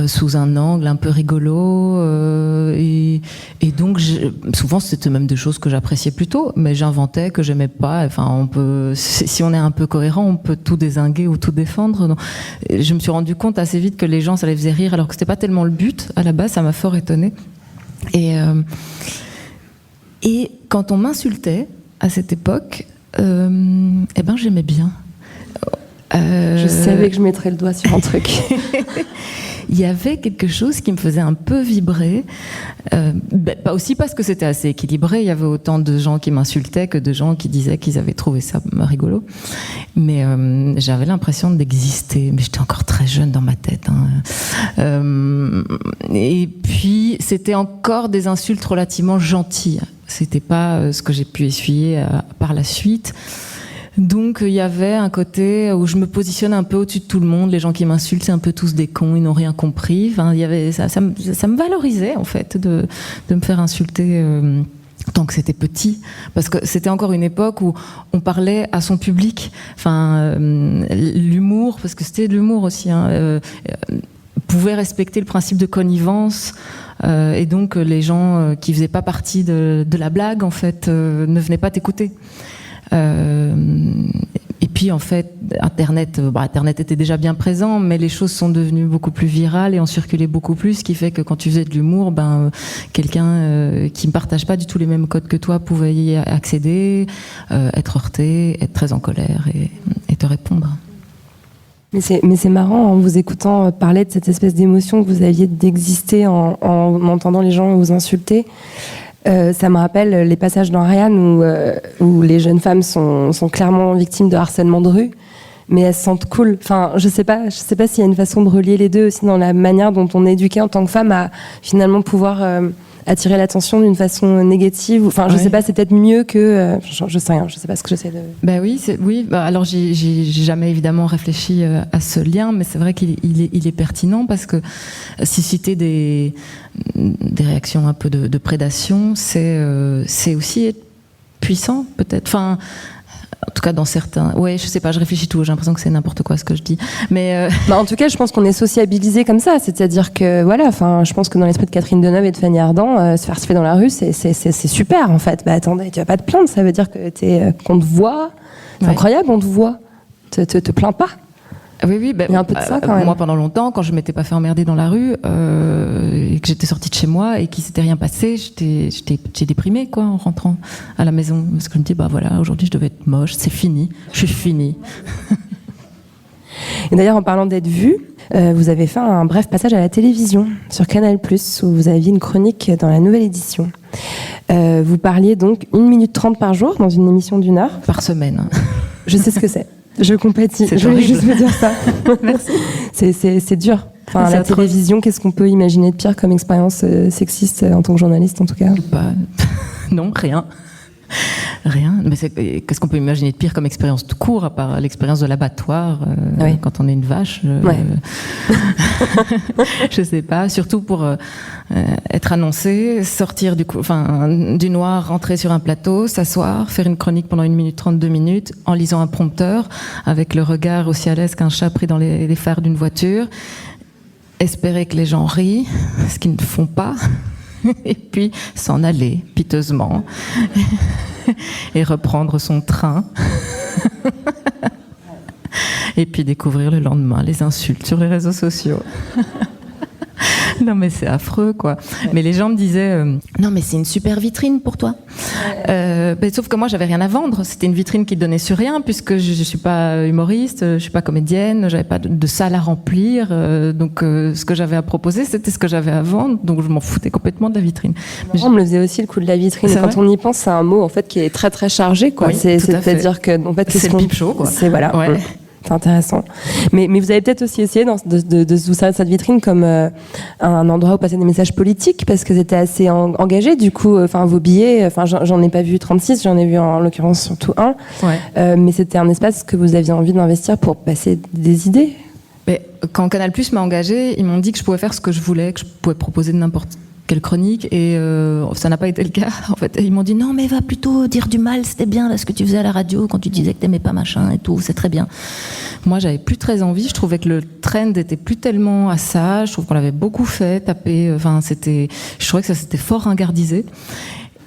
Speaker 7: sous un angle un peu rigolo et donc souvent c'était même des choses que j'appréciais plutôt, mais j'inventais que j'aimais pas. Enfin, si on est un peu cohérent, on peut tout dézinguer ou tout défendre. Donc, je me suis rendu compte assez vite que les gens ça les faisait rire alors que c'était pas tellement le but à la base. Ça m'a fort étonnée. Et quand on m'insultait à cette époque, j'aimais bien.
Speaker 1: Je savais que je mettrais le doigt sur un truc.
Speaker 7: il y avait quelque chose qui me faisait un peu vibrer. Pas aussi parce que c'était assez équilibré. Il y avait autant de gens qui m'insultaient que de gens qui disaient qu'ils avaient trouvé ça rigolo. Mais j'avais l'impression d'exister. Mais j'étais encore très jeune dans ma tête. Et puis, c'était encore des insultes relativement gentilles. C'était pas ce que j'ai pu essuyer par la suite. Donc il y avait un côté où je me positionne un peu au-dessus de tout le monde. Les gens qui m'insultent, c'est un peu tous des cons, ils n'ont rien compris. Enfin, il y avait ça me valorisait en fait de me faire insulter tant que c'était petit, parce que c'était encore une époque où on parlait à son public. Enfin, l'humour, parce que c'était de l'humour aussi, pouvait respecter le principe de connivence. Et donc les gens qui faisaient pas partie de la blague en fait ne venaient pas t'écouter. Et puis en fait Internet était déjà bien présent, mais les choses sont devenues beaucoup plus virales et ont circulé beaucoup plus, ce qui fait que quand tu faisais de l'humour, quelqu'un qui ne partage pas du tout les mêmes codes que toi pouvait y accéder, être heurté, être très en colère et te répondre.
Speaker 1: Mais c'est marrant en vous écoutant parler de cette espèce d'émotion que vous aviez d'exister en entendant les gens vous insulter. Ça me rappelle les passages dans Ariane où les jeunes femmes sont clairement victimes de harcèlement de rue, mais elles se sentent cool. Enfin, je sais pas s'il y a une façon de relier les deux aussi dans la manière dont on est éduqué en tant que femme à finalement pouvoir attirer l'attention d'une façon négative. Enfin, je sais pas, c'est peut-être mieux que je sais rien. Je sais pas ce que j'essaie de.
Speaker 7: Ben oui. Alors j'ai jamais évidemment réfléchi à ce lien, mais c'est vrai qu'il est pertinent parce que susciter des réactions un peu de prédation, c'est aussi être puissant peut-être. Enfin, en tout cas dans certains. Ouais, je sais pas, je réfléchis tout. J'ai l'impression que c'est n'importe quoi ce que je dis. Mais
Speaker 1: en tout cas, je pense qu'on est sociabilisé comme ça. C'est-à-dire que voilà, enfin, je pense que dans l'esprit de Catherine Deneuve et de Fanny Ardant, se faire siffler dans la rue, c'est super en fait. Bah attendez, tu vas pas te plaindre. Ça veut dire que qu'on te voit. C'est incroyable, on te voit. Te plains pas.
Speaker 7: Oui,
Speaker 1: il y a un peu de ça quand même.
Speaker 7: Moi, pendant longtemps, quand je m'étais pas fait emmerder dans la rue, et que j'étais sortie de chez moi et qu'il s'était rien passé, j'étais déprimée quoi en rentrant à la maison, parce que je me dis voilà, aujourd'hui je devais être moche, c'est fini, je suis finie.
Speaker 1: Et d'ailleurs, en parlant d'être vue, vous avez fait un bref passage à la télévision sur Canal+, où vous aviez une chronique dans la nouvelle édition. Vous parliez donc 1 minute 30 par jour dans une émission d'1 heure.
Speaker 7: Par semaine.
Speaker 1: Je sais ce que c'est. Je compatis. Je voulais juste vous dire ça. Merci. C'est dur. Enfin, la télévision, qu'est-ce qu'on peut imaginer de pire comme expérience sexiste en tant que journaliste, en tout cas ?
Speaker 7: Non, rien. Rien. Mais qu'est-ce qu'on peut imaginer de pire comme expérience tout court, à part l'expérience de l'abattoir quand on est une vache Je sais pas. Surtout pour être annoncé, sortir du noir, rentrer sur un plateau, s'asseoir, faire une chronique pendant 1 minute 32 minutes en lisant un prompteur, avec le regard aussi à l'aise qu'un chat pris dans les phares d'une voiture, espérer que les gens rient, ce qu'ils ne font pas. Et puis s'en aller piteusement et reprendre son train et puis découvrir le lendemain les insultes sur les réseaux sociaux. Non mais c'est affreux quoi. Mais les gens me disaient non mais c'est une super vitrine pour toi. Sauf que moi j'avais rien à vendre. C'était une vitrine qui donnait sur rien puisque je suis pas humoriste, je suis pas comédienne, j'avais pas de salle à remplir. Donc ce que j'avais à proposer c'était ce que j'avais à vendre. Donc je m'en foutais complètement de la vitrine.
Speaker 1: On me le faisait aussi le coup de la vitrine. Et quand on y pense, c'est un mot en fait qui est très très chargé quoi.
Speaker 7: Oui,
Speaker 1: c'est-à-dire que en fait
Speaker 7: c'est le pipe show quoi.
Speaker 1: C'est voilà. Ouais. C'est intéressant. Mais vous avez peut-être aussi essayé de vous servir de cette vitrine comme un endroit où passer des messages politiques, parce que c'était assez engagé. Du coup, vos billets, j'en ai pas vu 36, j'en ai vu en l'occurrence surtout un. Ouais. Mais c'était un espace que vous aviez envie d'investir pour passer des idées.
Speaker 7: Mais quand Canal+ m'a engagée, ils m'ont dit que je pouvais faire ce que je voulais, que je pouvais proposer n'importe quelle chronique, et ça n'a pas été le cas en fait. Ils m'ont dit non mais va plutôt dire du mal, c'était bien là ce que tu faisais à la radio quand tu disais que t'aimais pas machin et tout, c'est très bien. Moi j'avais plus très envie, je trouvais que le trend était plus tellement à ça, je trouve qu'on l'avait beaucoup fait taper, je trouvais que ça s'était fort ringardisé.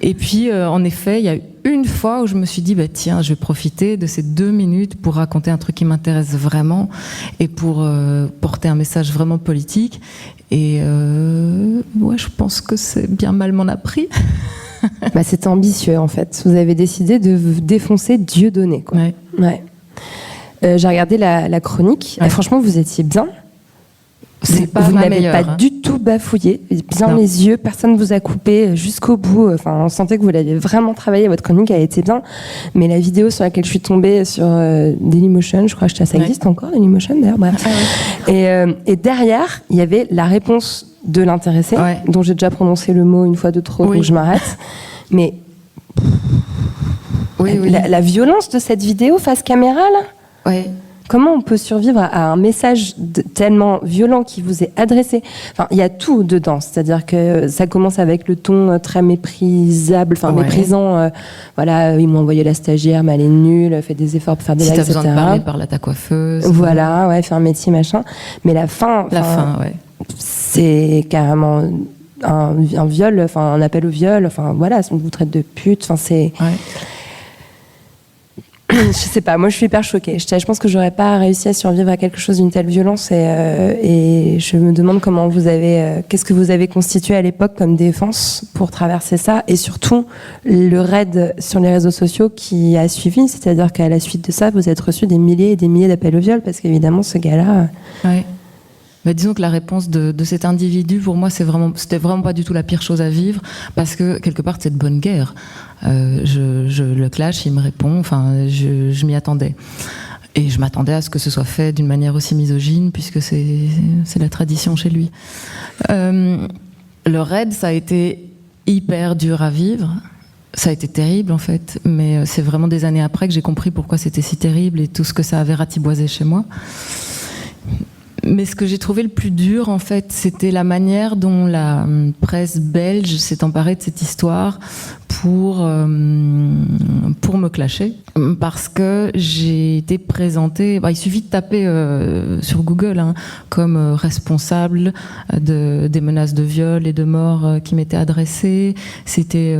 Speaker 7: Et puis en effet il y a eu une fois où je me suis dit tiens, je vais profiter de ces 2 minutes pour raconter un truc qui m'intéresse vraiment et pour porter un message vraiment politique. Et je pense que c'est bien mal m'en a pris.
Speaker 1: C'était ambitieux en fait. Vous avez décidé de défoncer Dieudonné quoi.
Speaker 7: Ouais.
Speaker 1: J'ai regardé la chronique. Ouais. Franchement, vous étiez bien.
Speaker 7: C'est pas
Speaker 1: vous
Speaker 7: ma
Speaker 1: n'avez
Speaker 7: meilleure,
Speaker 1: pas
Speaker 7: hein.
Speaker 1: du tout bafouillé, bien
Speaker 7: Non.
Speaker 1: les yeux, personne ne vous a coupé jusqu'au bout. Enfin, on sentait que vous l'avez vraiment travaillé, votre chronique a été bien. Mais la vidéo sur laquelle je suis tombée sur Dailymotion, je crois que ça existe encore, Dailymotion d'ailleurs, bref. Et derrière, il y avait la réponse de l'intéressé, dont j'ai déjà prononcé le mot une fois de trop, donc je m'arrête. Mais la violence de cette vidéo face caméra, là.
Speaker 7: Ouais.
Speaker 1: Comment on peut survivre à un message tellement violent qui vous est adressé? Enfin, il y a tout dedans. C'est-à-dire que ça commence avec le ton très méprisable, méprisant. Voilà, ils m'ont envoyé la stagiaire, mais elle est nulle, fait des efforts pour faire des
Speaker 7: Si
Speaker 1: blagues,
Speaker 7: t'as besoin de parler, parle à ta coiffeuse.
Speaker 1: Voilà, ouais, fait un métier, machin. Mais la fin, c'est carrément un viol, enfin un appel au viol. Enfin voilà, on vous traite de pute. Enfin c'est. Ouais. Je sais pas, moi je suis hyper choquée. Je pense que j'aurais pas réussi à survivre à quelque chose d'une telle violence et je me demande comment vous avez, qu'est-ce que vous avez constitué à l'époque comme défense pour traverser ça et surtout le raid sur les réseaux sociaux qui a suivi, c'est-à-dire qu'à la suite de ça, vous êtes reçu des milliers et des milliers d'appels au viol parce qu'évidemment ce gars-là.
Speaker 7: Ouais. Mais disons que la réponse de cet individu, pour moi, c'était vraiment pas du tout la pire chose à vivre, parce que quelque part, c'est de bonne guerre. Je le clash, il me répond, enfin, je m'y attendais. Et je m'attendais à ce que ce soit fait d'une manière aussi misogyne, puisque c'est la tradition chez lui. Le raid, ça a été hyper dur à vivre. Ça a été terrible, en fait. Mais c'est vraiment des années après que j'ai compris pourquoi c'était si terrible et tout ce que ça avait ratiboisé chez moi. Mais ce que j'ai trouvé le plus dur, en fait, c'était la manière dont la presse belge s'est emparée de cette histoire pour me clasher. Parce que j'ai été présentée... il suffit de taper sur Google comme responsable des menaces de viol et de mort qui m'étaient adressées. C'était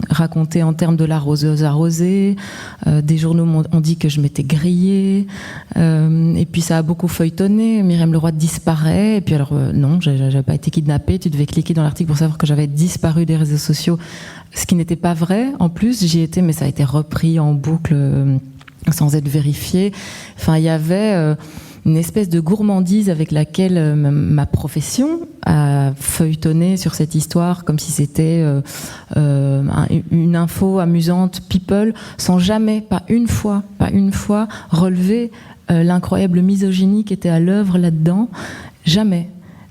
Speaker 7: raconté en termes de l'arroseuse arrosée. Des journaux ont dit que je m'étais grillée. Et puis ça a beaucoup feuilletonné. Myriam Leroy disparaît. Et puis alors, non, j'avais pas été kidnappée. Tu devais cliquer dans l'article pour savoir que j'avais disparu des réseaux sociaux. Ce qui n'était pas vrai. En plus, j'y étais, mais ça a été repris en boucle sans être vérifié. Enfin, il y avait une espèce de gourmandise avec laquelle ma profession a feuilletonné sur cette histoire, comme si c'était une info amusante, people, sans jamais, pas une fois, relever l'incroyable misogynie qui était à l'œuvre là-dedans. Jamais.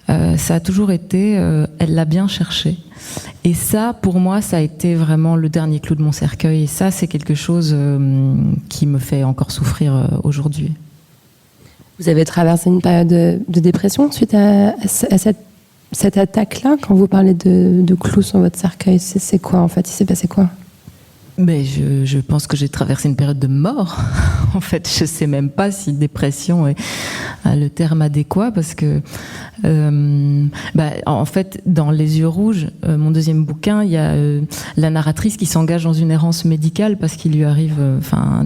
Speaker 7: Ça a toujours été, elle l'a bien cherché. Et ça, pour moi, ça a été vraiment le dernier clou de mon cercueil. Et ça, c'est quelque chose qui me fait encore souffrir aujourd'hui.
Speaker 1: Vous avez traversé une période de dépression suite à cette attaque-là? Quand vous parlez de clous sur votre cercueil, c'est quoi en fait? Il s'est passé quoi?
Speaker 7: Mais je pense que j'ai traversé une période de mort. En fait, je sais même pas si dépression est le terme adéquat, parce que en fait, dans Les Yeux Rouges, mon deuxième bouquin, il y a la narratrice qui s'engage dans une errance médicale parce qu'il lui arrive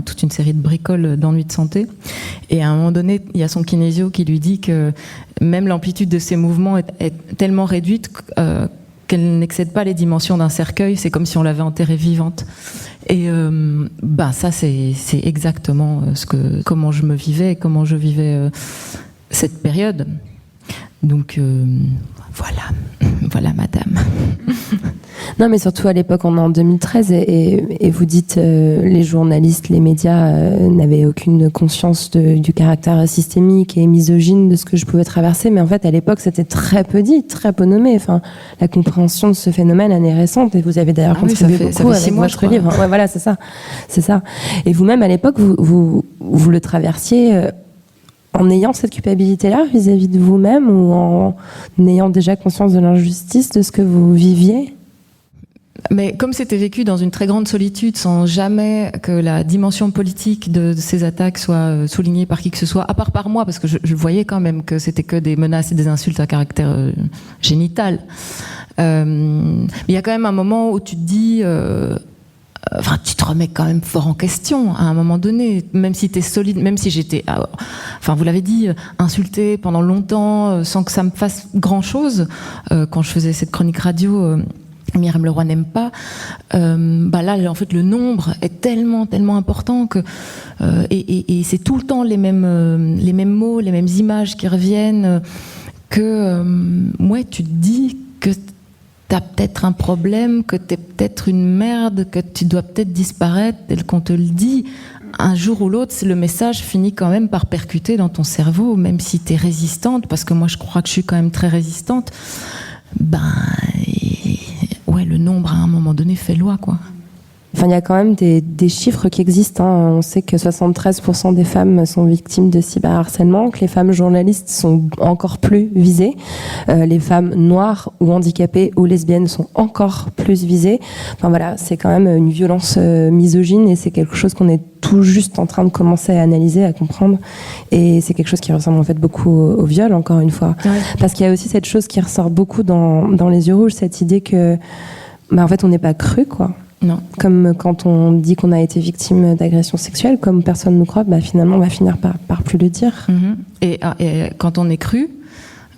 Speaker 7: toute une série de bricoles d'ennuis de santé. Et à un moment donné, il y a son kinésio qui lui dit que même l'amplitude de ses mouvements est tellement réduite qu'elle n'excède pas les dimensions d'un cercueil. C'est comme si on l'avait enterrée vivante. Et ça, c'est exactement comment je me vivais, et comment je vivais cette période. Donc voilà, madame.
Speaker 1: Non, mais surtout à l'époque, on est en 2013, et vous dites les journalistes, les médias n'avaient aucune conscience du caractère systémique et misogyne de ce que je pouvais traverser. Mais en fait, à l'époque, c'était très peu dit, très peu nommé. Enfin, la compréhension de ce phénomène, elle est récente, et vous avez d'ailleurs contribué beaucoup avec votre livre. Ouais, voilà, c'est ça. Et vous-même, à l'époque, vous le traversiez en ayant cette culpabilité-là vis-à-vis de vous-même, ou en ayant déjà conscience de l'injustice de ce que vous viviez?
Speaker 7: Mais comme c'était vécu dans une très grande solitude, sans jamais que la dimension politique de ces attaques soit soulignée par qui que ce soit, à part par moi, parce que je voyais quand même que c'était que des menaces et des insultes à caractère génital. Mais il y a quand même un moment où tu te dis... tu te remets quand même fort en question à un moment donné, même si tu es solide, même si j'étais, vous l'avez dit, insultée pendant longtemps, sans que ça me fasse grand-chose. Quand je faisais cette chronique radio... Myriam Leroy n'aime pas. Là, en fait, le nombre est tellement important que et c'est tout le temps les mêmes mots, les mêmes images qui reviennent. que tu te dis que t'as peut-être un problème, que t'es peut-être une merde, que tu dois peut-être disparaître, tel qu'on te le dit, un jour ou l'autre, le message finit quand même par percuter dans ton cerveau, même si t'es résistante, parce que moi je crois que je suis quand même très résistante, le nombre à un moment donné fait loi, quoi.
Speaker 1: Enfin, il y a quand même des chiffres qui existent. On sait que 73% des femmes sont victimes de cyberharcèlement, que les femmes journalistes sont encore plus visées, les femmes noires ou handicapées ou lesbiennes sont encore plus visées. Enfin voilà, c'est quand même une violence misogyne et c'est quelque chose qu'on est tout juste en train de commencer à analyser, à comprendre. Et c'est quelque chose qui ressemble en fait beaucoup au viol, encore une fois. Ouais. Parce qu'il y a aussi cette chose qui ressort beaucoup dans Les Yeux Rouges, cette idée que, en fait, on n'est pas cru, quoi.
Speaker 7: Non.
Speaker 1: Comme quand on dit qu'on a été victime d'agression sexuelle, comme personne ne nous croit, finalement on va finir par plus le dire.
Speaker 7: Et quand on est cru,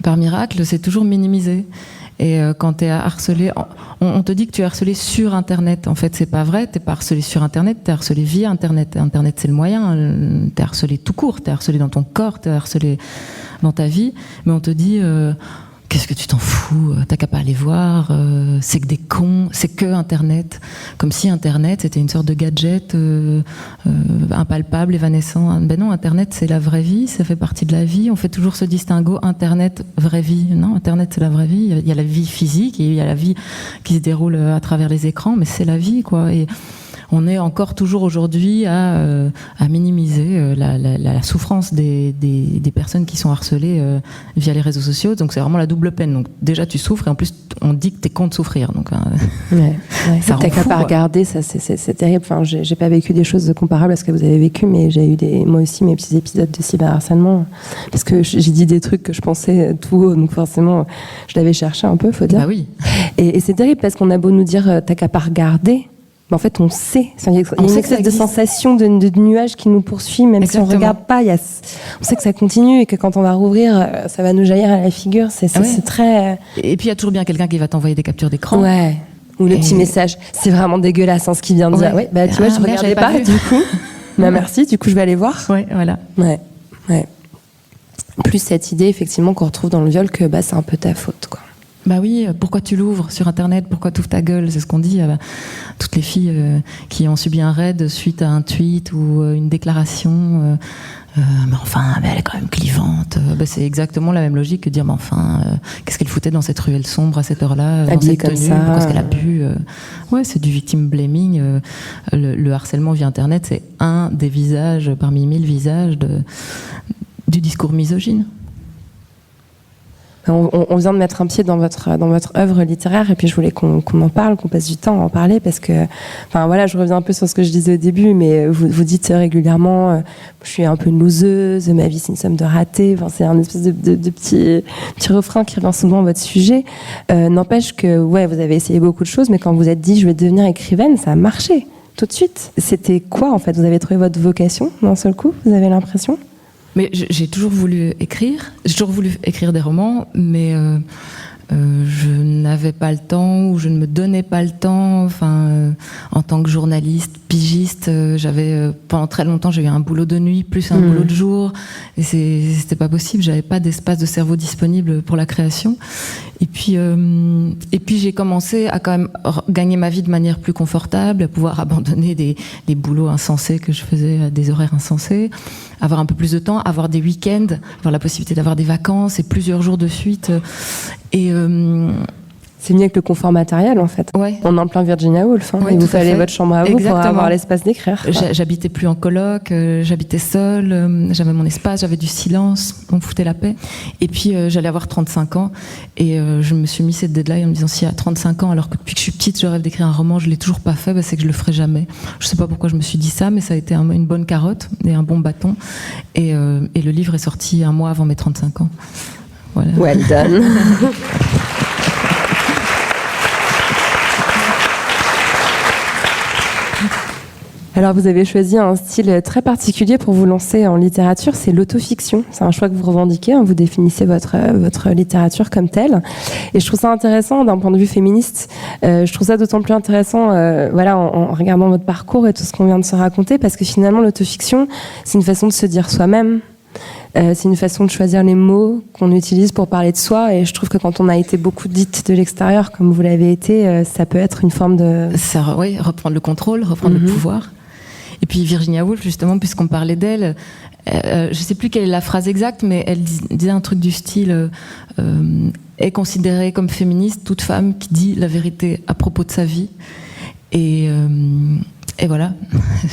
Speaker 7: par miracle, c'est toujours minimisé. Et quand tu es harcelé, on te dit que tu es harcelé sur Internet. En fait, c'est pas vrai, t'es pas harcelé sur Internet, t'es harcelé via Internet. Internet, c'est le moyen. T'es harcelé tout court, t'es harcelé dans ton corps, t'es harcelé dans ta vie. Mais on te dit... qu'est-ce que tu t'en fous? T'as qu'à pas aller voir. C'est que des cons. C'est que Internet. Comme si Internet c'était une sorte de gadget impalpable, évanescent. Ben non, Internet c'est la vraie vie. Ça fait partie de la vie. On fait toujours ce distinguo Internet, vraie vie. Non, Internet c'est la vraie vie. Il y a la vie physique et il y a la vie qui se déroule à travers les écrans, mais c'est la vie, quoi. Et on est encore toujours aujourd'hui à minimiser la souffrance des personnes qui sont harcelées via les réseaux sociaux. Donc c'est vraiment la double peine. Donc déjà tu souffres et en plus on dit que t'es con de souffrir. Donc
Speaker 1: ça t'as qu'à pas regarder, ça c'est terrible. Enfin, j'ai pas vécu des choses comparables à ce que vous avez vécu, mais j'ai eu moi aussi mes petits épisodes de cyberharcèlement parce que j'ai dit des trucs que je pensais tout haut, donc forcément je l'avais cherché un peu, faut dire.
Speaker 7: Bah oui.
Speaker 1: Et c'est terrible parce qu'on a beau nous dire t'as qu'à pas regarder. En fait, on sait. Il y a une espèce de sensation de nuage qui nous poursuit, même Exactement. Si on ne regarde pas. On sait que ça continue et que quand on va rouvrir, ça va nous jaillir à la figure. C'est très...
Speaker 7: Et puis, il y a toujours bien quelqu'un qui va t'envoyer des captures d'écran.
Speaker 1: Ouais. Ou le petit message. C'est vraiment dégueulasse, ce qu'il vient de dire. Ouais, tu vois, je ne regardais pas, du coup. Merci, du coup, je vais aller voir.
Speaker 7: Ouais, voilà.
Speaker 1: Ouais. Plus cette idée, effectivement, qu'on retrouve dans le viol que c'est un peu ta faute, quoi.
Speaker 7: Bah oui, pourquoi tu l'ouvres sur Internet? Pourquoi tu ouvres ta gueule? C'est ce qu'on dit à toutes les filles qui ont subi un raid suite à un tweet ou une déclaration. Mais enfin, elle est quand même clivante. C'est exactement la même logique que dire, mais enfin, qu'est-ce qu'elle foutait dans cette ruelle sombre à cette heure-là, dans cette tenue, pourquoi est-ce qu'elle a bu Ouais, c'est du victim blaming. Le harcèlement via Internet, c'est un des visages parmi 1000 visages du discours misogyne.
Speaker 1: On vient de mettre un pied dans votre œuvre littéraire et puis je voulais qu'on en parle, qu'on passe du temps à en parler parce que, je reviens un peu sur ce que je disais au début, mais vous dites régulièrement, je suis un peu une loseuse, ma vie c'est une somme de ratés. C'est un espèce de petit refrain qui revient souvent à votre sujet. N'empêche que, vous avez essayé beaucoup de choses, mais quand vous êtes dit je vais devenir écrivaine, ça a marché tout de suite. C'était quoi en fait? Vous avez trouvé votre vocation d'un seul coup? Vous avez l'impression?
Speaker 7: Mais j'ai toujours voulu écrire. J'ai toujours voulu écrire des romans, mais je n'avais pas le temps ou je ne me donnais pas le temps. En tant que journaliste, pigiste, pendant très longtemps, j'ai eu un boulot de nuit plus un boulot de jour, et c'était pas possible. J'avais pas d'espace de cerveau disponible pour la création. Et puis j'ai commencé à quand même gagner ma vie de manière plus confortable, à pouvoir abandonner des boulots insensés que je faisais à des horaires insensés, avoir un peu plus de temps, avoir des week-ends, avoir la possibilité d'avoir des vacances et plusieurs jours de suite. Et
Speaker 1: c'est mieux que le confort matériel, en fait.
Speaker 7: Ouais.
Speaker 1: On est en plein Virginia Woolf.
Speaker 7: Ouais,
Speaker 1: il vous fallait votre chambre à vous pour avoir l'espace d'écrire.
Speaker 7: J'habitais plus en coloc, j'habitais seule, j'avais mon espace, j'avais du silence, on me foutait la paix. Et puis j'allais avoir 35 ans et je me suis mis cette deadline en me disant si à 35 ans, alors que depuis que je suis petite, je rêve d'écrire un roman, je l'ai toujours pas fait, c'est que je le ferai jamais. Je sais pas pourquoi je me suis dit ça, mais ça a été une bonne carotte et un bon bâton. Et le livre est sorti un mois avant mes 35 ans. Voilà.
Speaker 1: Well done. Alors vous avez choisi un style très particulier pour vous lancer en littérature, c'est l'autofiction. C'est un choix que vous revendiquez, vous définissez votre littérature comme telle. Et je trouve ça intéressant d'un point de vue féministe. Je trouve ça d'autant plus intéressant en regardant votre parcours et tout ce qu'on vient de se raconter, parce que finalement l'autofiction, c'est une façon de se dire soi-même. C'est une façon de choisir les mots qu'on utilise pour parler de soi, et je trouve que quand on a été beaucoup dite de l'extérieur, comme vous l'avez été, ça peut être une forme de...
Speaker 7: Oui, reprendre le contrôle, reprendre le pouvoir. Et puis Virginia Woolf, justement, puisqu'on parlait d'elle, je ne sais plus quelle est la phrase exacte, mais elle disait un truc du style est considérée comme féministe toute femme qui dit la vérité à propos de sa vie. Et voilà,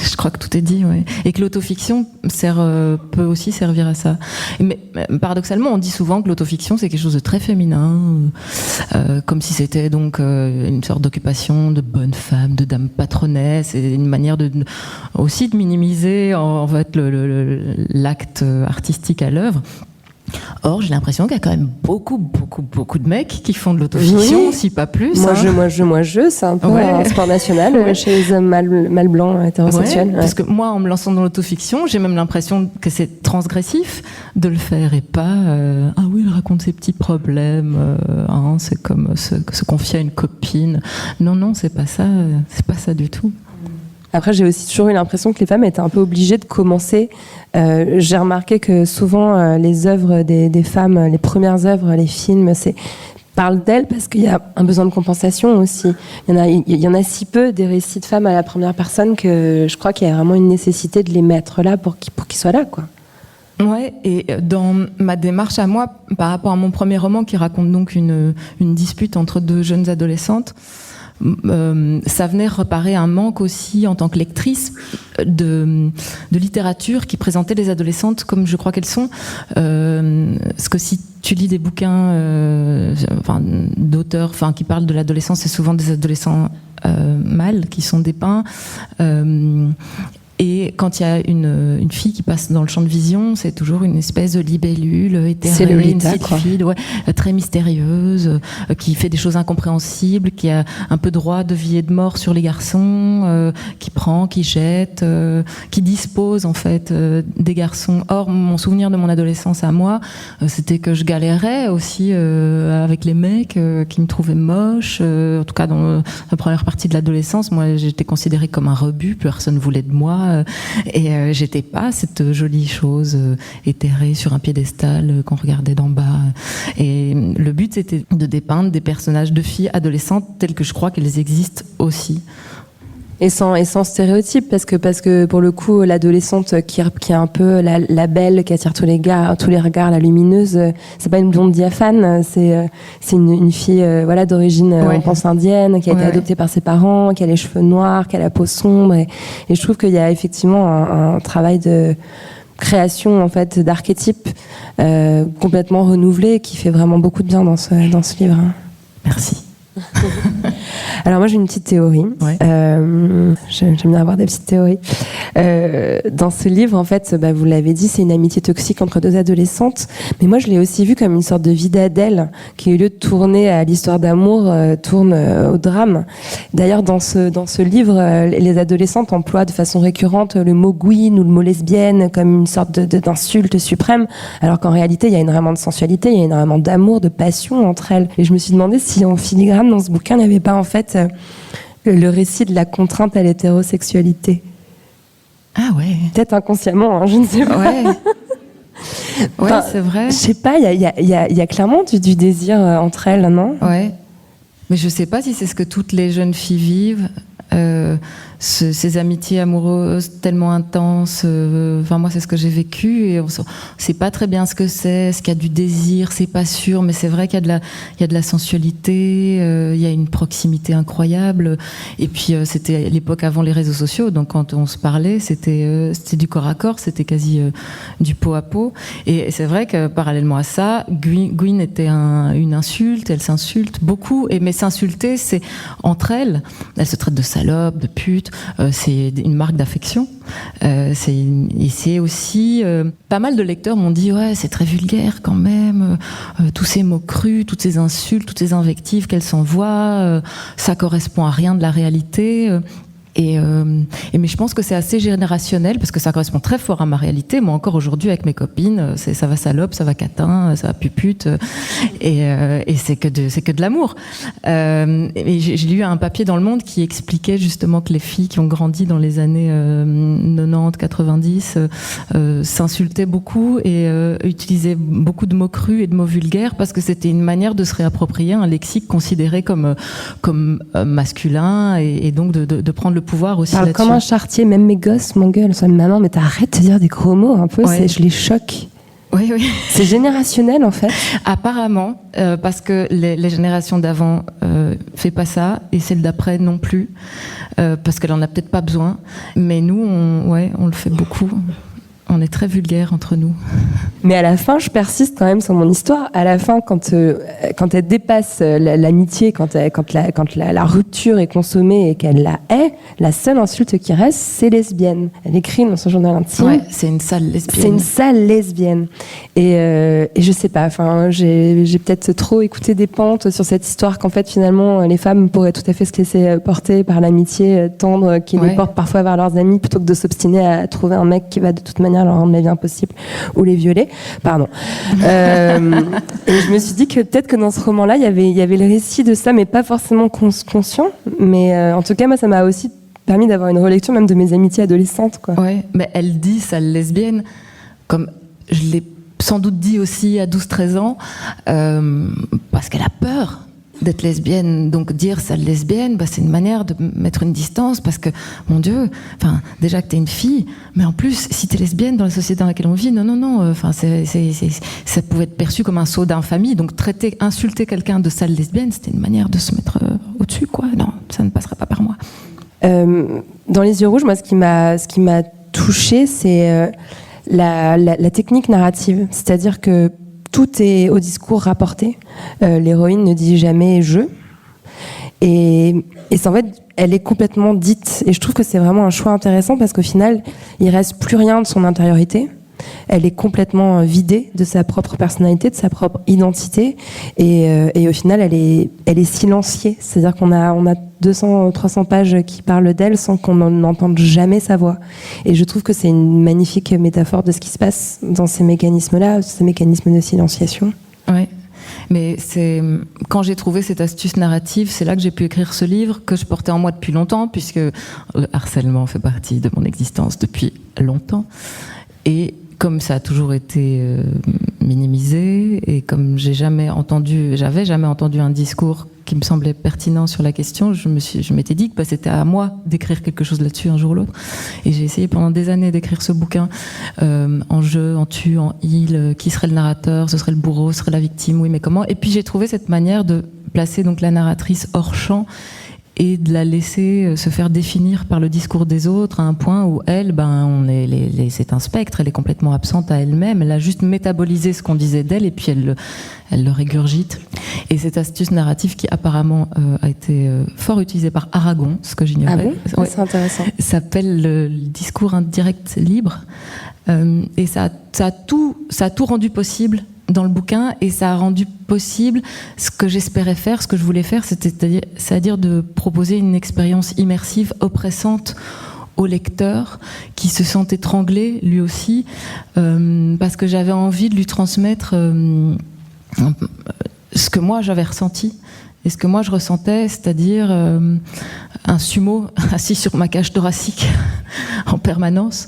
Speaker 7: je crois que tout est dit, ouais. Et que l'autofiction peut aussi servir à ça. Mais paradoxalement, on dit souvent que l'autofiction, c'est quelque chose de très féminin, comme si c'était donc une sorte d'occupation de bonne femme, de dame patronesse, et une manière aussi de minimiser en fait l'acte artistique à l'œuvre. Or, j'ai l'impression qu'il y a quand même beaucoup de mecs qui font de l'autofiction, si pas plus.
Speaker 1: Moi, c'est un peu un sport national chez les hommes mâles blancs hétérosexuels.
Speaker 7: Parce que moi, en me lançant dans l'autofiction, j'ai même l'impression que c'est transgressif de le faire et pas ah oui, elle raconte ses petits problèmes, c'est comme se confier à une copine. Non, c'est pas ça du tout.
Speaker 1: Après, j'ai aussi toujours eu l'impression que les femmes étaient un peu obligées de commencer. J'ai remarqué que souvent, les œuvres des femmes, les premières œuvres, les films, parlent d'elles parce qu'il y a un besoin de compensation aussi. Il y en a si peu des récits de femmes à la première personne que je crois qu'il y a vraiment une nécessité de les mettre là pour qu'ils soient là, quoi.
Speaker 7: Ouais, et dans ma démarche à moi, par rapport à mon premier roman qui raconte donc une dispute entre deux jeunes adolescentes, ça venait reparer un manque aussi en tant que lectrice de littérature qui présentait les adolescentes comme je crois qu'elles sont, parce que si tu lis des bouquins d'auteurs qui parlent de l'adolescence, c'est souvent des adolescents mâles qui sont dépeints. Et quand il y a une fille qui passe dans le champ de vision, c'est toujours une espèce de libellule éthérée, une petite fille très mystérieuse, qui fait des choses incompréhensibles, qui a un peu droit de vie et de mort sur les garçons, qui prend, qui jette, qui dispose en fait des garçons. Or, mon souvenir de mon adolescence à moi, c'était que je galérais aussi avec les mecs qui me trouvaient moche. En tout cas, dans la première partie de l'adolescence, moi, j'étais considérée comme un rebut, personne voulait de moi. Et j'étais pas cette jolie chose éthérée sur un piédestal qu'on regardait d'en bas. Et le but, c'était de dépeindre des personnages de filles adolescentes telles que je crois qu'elles existent aussi.
Speaker 1: Et sans stéréotype, parce que pour le coup, l'adolescente qui est un peu la belle, qui attire tous les regards, la lumineuse, c'est pas une blonde diaphane, c'est une fille d'origine, on pense indienne, qui a été adoptée par ses parents, qui a les cheveux noirs, qui a la peau sombre, et je trouve qu'il y a effectivement un travail de création en fait d'archétypes complètement renouvelé qui fait vraiment beaucoup de bien dans ce livre.
Speaker 7: Merci.
Speaker 1: Alors moi j'ai une petite théorie. J'aime bien avoir des petites théories. Dans ce livre, en fait, vous l'avez dit, c'est une amitié toxique entre deux adolescentes. Mais moi je l'ai aussi vu comme une sorte de vie d'Adèle qui, au lieu de tourner à l'histoire d'amour, tourne au drame. D'ailleurs, dans ce livre, les adolescentes emploient de façon récurrente le mot gouine ou le mot lesbienne comme une sorte d'insulte suprême, alors qu'en réalité il y a énormément de sensualité, il y a énormément d'amour, de passion entre elles. Et je me suis demandé si en filigrane dans ce bouquin il n'y avait pas en fait le récit de la contrainte à l'hétérosexualité.
Speaker 7: Ah ouais.
Speaker 1: Peut-être inconsciemment, je ne sais pas.
Speaker 7: Ouais, c'est vrai.
Speaker 1: Je sais pas, il y a clairement du désir entre elles, non ?
Speaker 7: Ouais. Mais je sais pas si c'est ce que toutes les jeunes filles vivent. Ces amitiés amoureuses tellement intenses, moi c'est ce que j'ai vécu et on sait pas très bien ce que c'est, est-ce qu'il y a du désir, c'est pas sûr, mais c'est vrai qu'il y a de la sensualité, il y a une proximité incroyable, et puis c'était l'époque avant les réseaux sociaux, donc quand on se parlait c'était du corps à corps, c'était quasi du peau à peau, et c'est vrai que parallèlement à ça, Gwyn était une insulte, elle s'insulte beaucoup, mais s'insulter c'est entre elles se traitent de salope, de pute, c'est une marque d'affection. Et c'est aussi pas mal de lecteurs m'ont dit c'est très vulgaire quand même, tous ces mots crus, toutes ces insultes, toutes ces invectives qu'elles s'envoient, ça correspond à rien de la réalité. Mais je pense que c'est assez générationnel parce que ça correspond très fort à ma réalité. Moi, encore aujourd'hui, avec mes copines, ça va salope, ça va catin, ça va pupute, et c'est que de l'amour. Et j'ai lu un papier dans Le Monde qui expliquait justement que les filles qui ont grandi dans les années 90, 90 s'insultaient beaucoup et utilisaient beaucoup de mots crus et de mots vulgaires parce que c'était une manière de se réapproprier un lexique considéré comme masculin et donc de prendre le pouvoir aussi
Speaker 1: là-dessus. Comme un charretier, même mes gosses m'engueulent. Maman, mais t'arrêtes de dire des gros mots un peu, je les choque.
Speaker 7: Oui.
Speaker 1: C'est générationnel en fait.
Speaker 7: Apparemment, parce que les générations d'avant fait pas ça et celles d'après non plus, parce qu'elle en a peut-être pas besoin. Mais nous, on le fait beaucoup. On est très vulgaires entre nous.
Speaker 1: Mais à la fin, je persiste quand même sur mon histoire. À la fin, quand elle dépasse l'amitié, quand la rupture est consommée et qu'elle la hait, la seule insulte qui reste, c'est lesbienne. Elle écrit dans son journal intime.
Speaker 7: Ouais, c'est une sale lesbienne.
Speaker 1: C'est une sale lesbienne. Et je sais pas. Enfin, j'ai peut-être trop écouté des pentes sur cette histoire qu'en fait, finalement, les femmes pourraient tout à fait se laisser porter par l'amitié tendre qui les porte parfois vers leurs amis plutôt que de s'obstiner à trouver un mec qui va de toute manière leur rendre la vie impossible ou les violer. Pardon. Et je me suis dit que peut-être que dans ce roman-là, il y avait le récit de ça, mais pas forcément conscient. Mais en tout cas, moi, ça m'a aussi permis d'avoir une relecture même de mes amitiés adolescentes, quoi.
Speaker 7: Ouais, mais elle dit sale lesbienne, comme je l'ai sans doute dit aussi à 12-13 ans, parce qu'elle a peur d'être lesbienne. Donc dire sale lesbienne, c'est une manière de mettre une distance parce que, mon Dieu, déjà que t'es une fille, mais en plus, si t'es lesbienne dans la société dans laquelle on vit, non, ça pouvait être perçu comme un saut d'infamie. Donc insulter quelqu'un de sale lesbienne, c'était une manière de se mettre au-dessus, quoi. Non, ça ne passera pas par moi.
Speaker 1: Dans Les Yeux rouges, moi, ce qui m'a touchée, c'est la technique narrative. C'est-à-dire que tout est au discours rapporté. L'héroïne ne dit jamais « je ». Et c'est en fait, elle est complètement dite. Et je trouve que c'est vraiment un choix intéressant parce qu'au final, il reste plus rien de son intériorité. Elle est complètement vidée de sa propre personnalité, de sa propre identité. Et au final, elle est silenciée. C'est-à-dire qu'on a 200, 300 pages qui parlent d'elle sans qu'on n'entende jamais sa voix. Et je trouve que c'est une magnifique métaphore de ce qui se passe dans ces mécanismes-là, ces mécanismes de silenciation.
Speaker 7: Ouais. Mais c'est quand j'ai trouvé cette astuce narrative, c'est là que j'ai pu écrire ce livre que je portais en moi depuis longtemps, puisque le harcèlement fait partie de mon existence depuis longtemps. Et comme ça a toujours été minimisé, et comme j'avais jamais entendu un discours qui me semblait pertinent sur la question, je m'étais dit que c'était à moi d'écrire quelque chose là-dessus un jour ou l'autre. Et j'ai essayé pendant des années d'écrire ce bouquin en je, en tu, en il, qui serait le narrateur, ce serait le bourreau, ce serait la victime, oui mais comment. Et puis j'ai trouvé cette manière de placer donc la narratrice hors champ et de la laisser se faire définir par le discours des autres à un point où elle, c'est un spectre, elle est complètement absente à elle-même, elle a juste métabolisé ce qu'on disait d'elle et puis elle le régurgite. Et cette astuce narrative qui apparemment a été fort utilisée par Aragon, ce que j'ignorais.
Speaker 1: Ah bon ? Ouais, c'est intéressant.
Speaker 7: S'appelle le discours indirect libre. Et ça a tout rendu possible dans le bouquin, et ça a rendu possible ce que j'espérais faire, ce que je voulais faire, c'est-à-dire de proposer une expérience immersive, oppressante au lecteur, qui se sent étranglé lui aussi, parce que j'avais envie de lui transmettre ce que moi j'avais ressenti et ce que moi je ressentais, c'est-à-dire un sumo assis sur ma cage thoracique en permanence.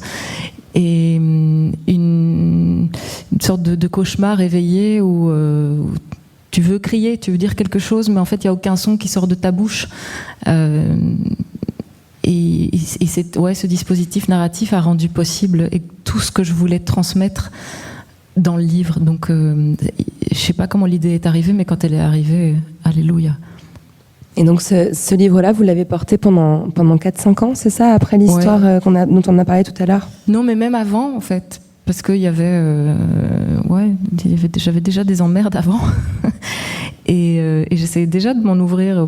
Speaker 7: Et une sorte de cauchemar éveillé où tu veux crier, tu veux dire quelque chose, mais en fait, il n'y a aucun son qui sort de ta bouche. Et ce dispositif narratif a rendu possible tout ce que je voulais transmettre dans le livre. Donc, je ne sais pas comment l'idée est arrivée, mais quand elle est arrivée, alléluia.
Speaker 1: Et donc ce livre-là, vous l'avez porté pendant 4-5 ans, c'est ça, après l'histoire dont on a parlé tout à l'heure ?
Speaker 7: Non, mais même avant, en fait. Parce qu'il y avait... j'avais déjà des emmerdes avant. et j'essayais déjà de m'en ouvrir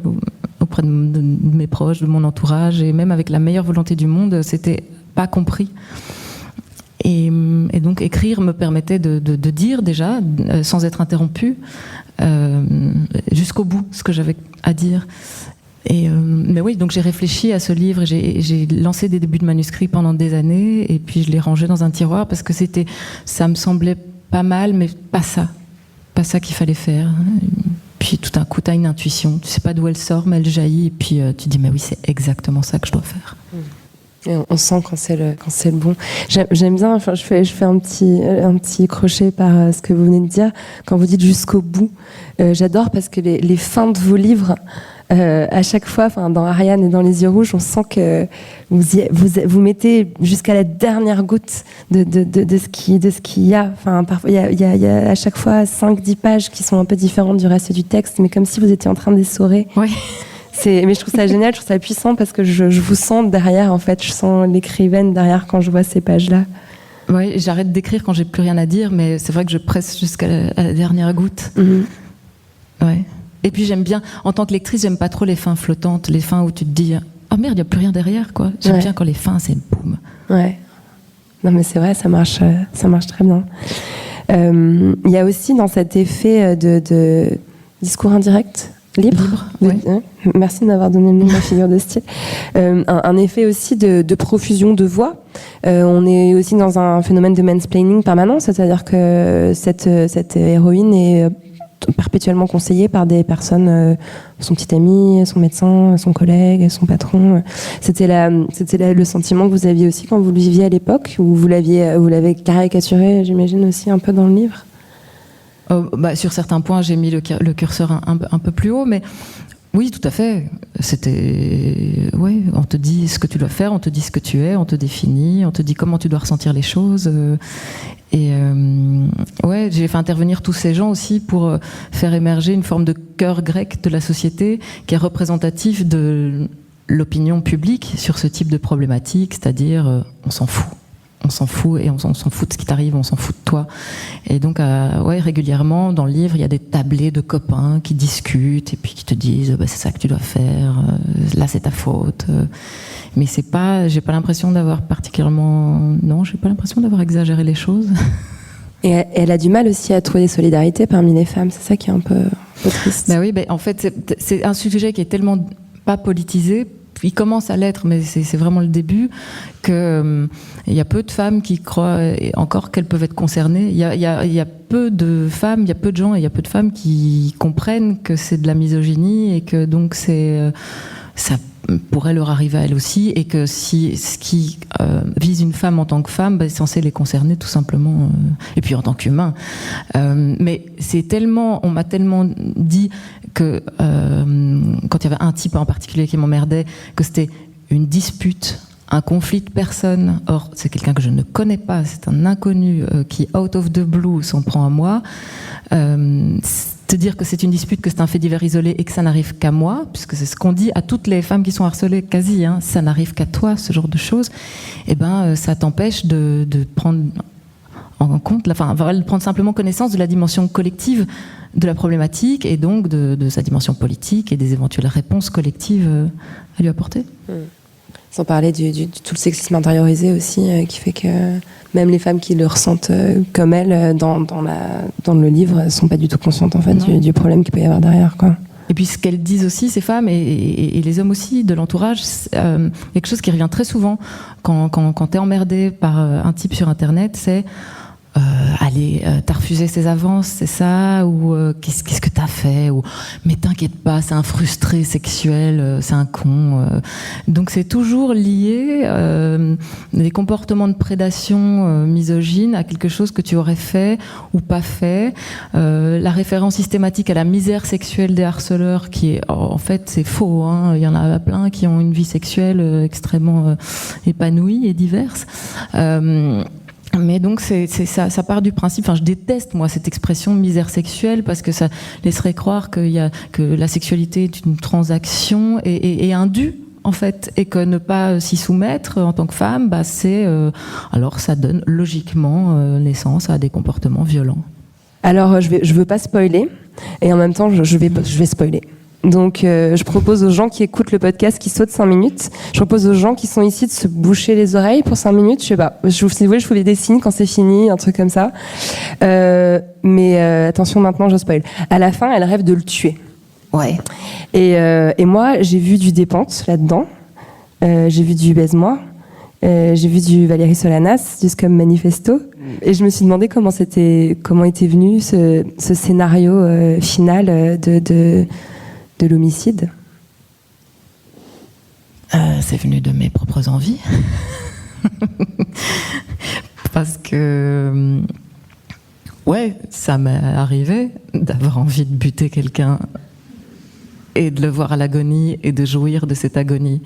Speaker 7: auprès de mes proches, de mon entourage. Et même avec la meilleure volonté du monde, c'était pas compris. Et donc écrire me permettait de dire déjà, sans être interrompue, jusqu'au bout ce que j'avais à dire. Mais oui, donc j'ai réfléchi à ce livre, j'ai lancé des débuts de manuscrits pendant des années, et puis je l'ai rangé dans un tiroir parce que ça me semblait pas mal, mais pas ça qu'il fallait faire. Puis tout d'un coup, tu as une intuition, tu sais pas d'où elle sort, mais elle jaillit, et puis tu dis, mais oui, c'est exactement ça que je dois faire.
Speaker 1: Et on sent quand c'est le bon. J'aime bien, enfin, je fais un petit crochet par ce que vous venez de dire, quand vous dites jusqu'au bout. J'adore parce que les fins de vos livres, à chaque fois, enfin, dans Ariane et dans Les Yeux Rouges, on sent que vous mettez jusqu'à la dernière goutte de ce qu'il y a. Enfin, parfois, il y a à chaque fois 5-10 pages qui sont un peu différentes du reste du texte, mais comme si vous étiez en train d'essorer.
Speaker 7: Oui.
Speaker 1: Mais je trouve ça génial, je trouve ça puissant parce que je vous sens derrière, en fait. Je sens l'écrivaine derrière quand je vois ces pages-là.
Speaker 7: Oui, j'arrête d'écrire quand j'ai plus rien à dire, mais c'est vrai que je presse jusqu'à la dernière goutte. Ouais. Et puis j'aime bien, en tant que lectrice, j'aime pas trop les fins flottantes, les fins où tu te dis « Ah merde, il n'y a plus rien derrière, quoi ». J'aime bien quand les fins, c'est boum.
Speaker 1: Ouais. Non mais c'est vrai, ça marche très bien. Il y a aussi dans cet effet de discours indirect, libre.
Speaker 7: Ouais.
Speaker 1: Merci de m'avoir donné le nom de ma figure de style. Un effet aussi de profusion de voix. On est aussi dans un phénomène de mansplaining permanent, c'est-à-dire que cette héroïne est perpétuellement conseillée par des personnes, son petit ami, son médecin, son collègue, son patron. C'était le sentiment que vous aviez aussi quand vous le viviez à l'époque, ou vous l'avez caricaturé, j'imagine, aussi un peu dans le livre.
Speaker 7: Sur certains points, j'ai mis le curseur un peu plus haut, mais oui, tout à fait. On te dit ce que tu dois faire, on te dit ce que tu es, on te définit, on te dit comment tu dois ressentir les choses. J'ai fait intervenir tous ces gens aussi pour faire émerger une forme de cœur grec de la société qui est représentatif de l'opinion publique sur ce type de problématique, c'est-à-dire on s'en fout. On s'en fout et on s'en fout de ce qui t'arrive, on s'en fout de toi. Et donc, régulièrement, dans le livre, il y a des tablés de copains qui discutent et puis qui te disent c'est ça que tu dois faire, là c'est ta faute. Mais j'ai pas l'impression d'avoir exagéré les choses.
Speaker 1: Et elle a du mal aussi à trouver des solidarités parmi les femmes, c'est ça qui est un peu triste.
Speaker 7: En fait, c'est un sujet qui est tellement pas politisé. Il commence à l'être, mais c'est vraiment le début, qu'il y a peu de femmes qui croient encore qu'elles peuvent être concernées. Il y a peu de femmes, il y a peu de gens et il y a peu de femmes qui comprennent que c'est de la misogynie et que donc ça pourrait leur arriver à elles aussi, et que si ce qui vise une femme en tant que femme, est censé les concerner tout simplement, et puis en tant qu'humain. Mais on m'a tellement dit que quand il y avait un type en particulier qui m'emmerdait, que c'était une dispute, un conflit de personnes. Or, c'est quelqu'un que je ne connais pas, c'est un inconnu qui, out of the blue, s'en prend à moi. Te dire que c'est une dispute, que c'est un fait divers isolé et que ça n'arrive qu'à moi, puisque c'est ce qu'on dit à toutes les femmes qui sont harcelées, quasi, ça n'arrive qu'à toi, ce genre de choses, ça t'empêche de prendre en compte, de prendre simplement connaissance de la dimension collective de la problématique et donc de sa dimension politique et des éventuelles réponses collectives à lui apporter.
Speaker 1: Sans parler du tout le sexisme intériorisé aussi, qui fait que même les femmes qui le ressentent comme elles dans le livre ne sont pas du tout conscientes en fait du problème qu'il peut y avoir derrière, quoi.
Speaker 7: Et puis ce qu'elles disent aussi, ces femmes, et les hommes aussi de l'entourage, quelque chose qui revient très souvent quand t'es emmerdé par un type sur Internet, c'est allez, t'as refusé ses avances, c'est ça, ou qu'est-ce que t'as fait, ou mais t'inquiète pas, c'est un frustré sexuel, c'est un con. Donc c'est toujours lié les comportements de prédation misogyne à quelque chose que tu aurais fait ou pas fait. La référence systématique à la misère sexuelle des harceleurs, qui est en fait c'est faux. Il y en a plein qui ont une vie sexuelle extrêmement épanouie et diverse. Mais donc ça part du principe, je déteste moi cette expression misère sexuelle parce que ça laisserait croire que la sexualité est une transaction et un dû en fait, et que ne pas s'y soumettre en tant que femme, alors ça donne logiquement naissance à des comportements violents.
Speaker 1: Alors je veux pas spoiler et en même temps je vais spoiler. Donc je propose aux gens qui écoutent le podcast qui sautent 5 minutes. Je propose aux gens qui sont ici de se boucher les oreilles pour 5 minutes. Je sais pas. Si vous voulez, je vous fais des signes quand c'est fini, un truc comme ça. Mais attention, maintenant je spoil. À la fin, elle rêve de le tuer.
Speaker 7: Ouais.
Speaker 1: Et moi, j'ai vu du Despentes là-dedans. J'ai vu du Baise-moi. J'ai vu du Valérie Solanas, du Scum Manifesto. Et je me suis demandé comment était venu ce scénario final de l'homicide.
Speaker 7: C'est venu de mes propres envies. Parce que, ouais, ça m'est arrivé d'avoir envie de buter quelqu'un et de le voir à l'agonie et de jouir de cette agonie.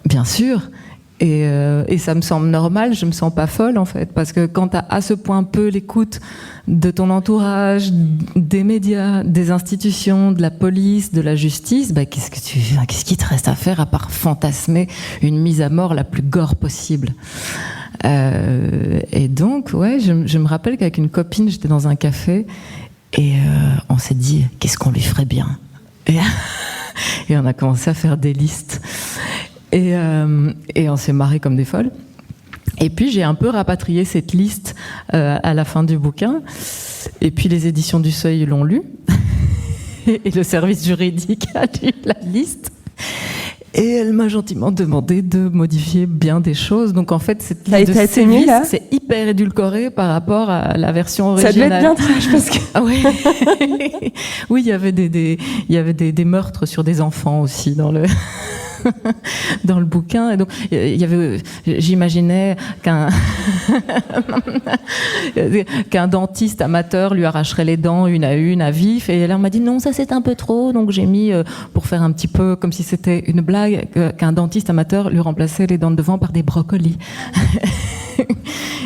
Speaker 7: Bien sûr. Et ça me semble normal, je me sens pas folle en fait, parce que quand t'as à ce point peu l'écoute de ton entourage, des médias, des institutions, de la police, de la justice, bah qu'est-ce qui te reste à faire à part fantasmer une mise à mort la plus gore possible. Et donc, ouais, je me rappelle qu'avec une copine, j'étais dans un café et on s'est dit, qu'est-ce qu'on lui ferait bien ? Et on a commencé à faire des listes. Et on s'est marré comme des folles. Et puis j'ai un peu rapatrié cette liste à la fin du bouquin. Et puis les éditions du Seuil l'ont lu. Et le service juridique a lu la liste. Et elle m'a gentiment demandé de modifier bien des choses. Donc en fait, cette liste de sévices, c'est hyper édulcoré par rapport à la version originale.
Speaker 1: Ça devait être bien trash parce que...
Speaker 7: Ah oui. Oui, il y avait des meurtres sur des enfants aussi dans le... dans le bouquin. Et donc, j'imaginais qu'un dentiste amateur lui arracherait les dents une à vif. Et là, on m'a dit non, ça c'est un peu trop. Donc, j'ai mis, pour faire un petit peu comme si c'était une blague, qu'un dentiste amateur lui remplaçait les dents de devant par des brocolis.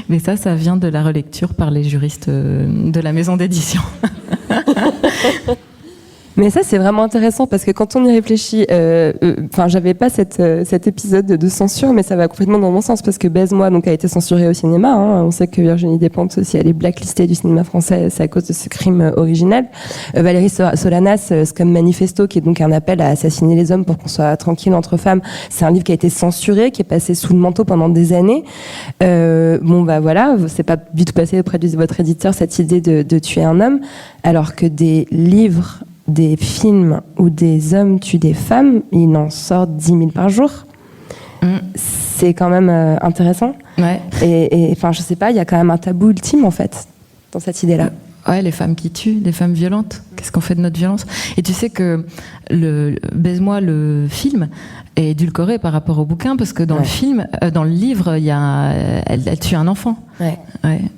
Speaker 7: Mais ça vient de la relecture par les juristes de la maison d'édition.
Speaker 1: Mais ça, c'est vraiment intéressant parce que quand on y réfléchit, j'avais pas cet épisode de censure, mais ça va complètement dans mon sens parce que Baise-moi donc a été censuré au cinéma. Hein. On sait que Virginie Despentes, si elle est blacklistée du cinéma français, c'est à cause de ce crime originel. Valérie Solanas, Scum Manifesto, qui est donc un appel à assassiner les hommes pour qu'on soit tranquille entre femmes, c'est un livre qui a été censuré, qui est passé sous le manteau pendant des années. Voilà, c'est pas du tout passé auprès de votre éditeur cette idée de tuer un homme, alors que des livres, des films où des hommes tuent des femmes, il en sort 10 000 par jour. C'est quand même intéressant.
Speaker 7: Ouais.
Speaker 1: Et je sais pas, il y a quand même un tabou ultime en fait dans cette idée-là.
Speaker 7: Ouais, les femmes qui tuent, les femmes violentes. Qu'est-ce qu'on fait de notre violence ? Et tu sais que Baise-moi, le film, est édulcoré par rapport au bouquin parce que dans le film, dans le livre, elle tue un enfant. Ouais.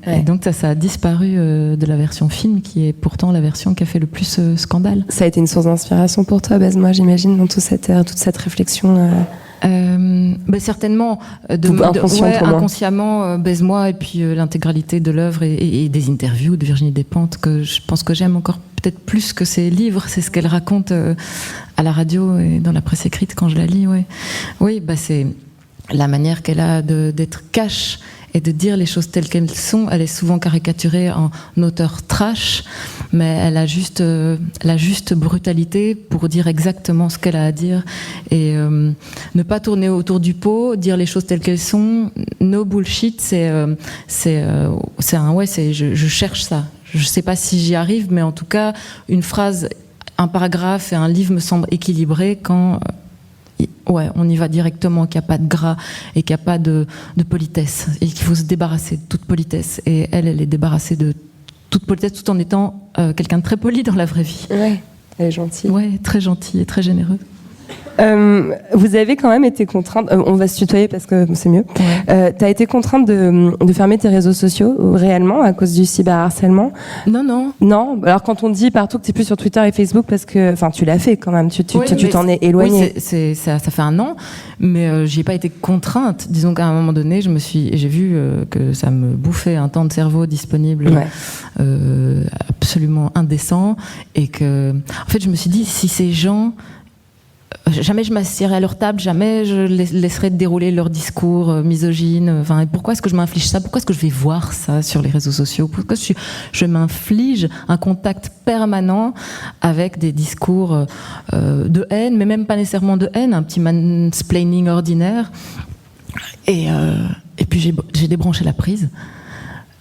Speaker 7: Et donc ça a disparu de la version film, qui est pourtant la version qui a fait le plus scandale.
Speaker 1: Ça a été une source d'inspiration pour toi, Baise-moi, j'imagine, dans toute cette réflexion.
Speaker 7: Certainement, inconsciemment, Baise-moi, et puis l'intégralité de l'œuvre et des interviews de Virginie Despentes que je pense que j'aime encore peut-être plus que ses livres. C'est ce qu'elle raconte à la radio et dans la presse écrite quand je la lis. Oui, c'est la manière qu'elle a d'être cash et de dire les choses telles qu'elles sont. Elle est souvent caricaturée en auteur trash, mais elle a juste la juste brutalité pour dire exactement ce qu'elle a à dire et ne pas tourner autour du pot, dire les choses telles qu'elles sont. No bullshit, je cherche ça. Je sais pas si j'y arrive, mais en tout cas, une phrase, un paragraphe et un livre me semblent équilibrés quand on y va directement, qu'il n'y a pas de gras et qu'il n'y a pas de politesse et qu'il faut se débarrasser de toute politesse. Et elle est débarrassée de toute politesse tout en étant quelqu'un de très poli dans la vraie vie.
Speaker 1: Ouais, elle est gentille.
Speaker 7: Ouais, très gentille et très généreuse.
Speaker 1: Vous avez quand même été contrainte, on va se tutoyer parce que c'est mieux, t'as été contrainte de fermer tes réseaux sociaux réellement à cause du cyberharcèlement? Non, alors quand on dit partout que t'es plus sur Twitter et Facebook parce que, tu l'as fait quand même, tu t'en es éloignée.
Speaker 7: Oui, ça fait 1 an, mais j'y ai pas été contrainte. Disons qu'à un moment donné, j'ai vu que ça me bouffait un temps de cerveau disponible absolument indécent, et que, en fait, je me suis dit, si ces gens, jamais je m'assierai à leur table, jamais je laisserai dérouler leur discours misogyne. Pourquoi est-ce que je m'inflige ça ? Pourquoi est-ce que je vais voir ça sur les réseaux sociaux ? Pourquoi je m'inflige un contact permanent avec des discours de haine, mais même pas nécessairement de haine, un petit mansplaining ordinaire. Et puis j'ai débranché la prise.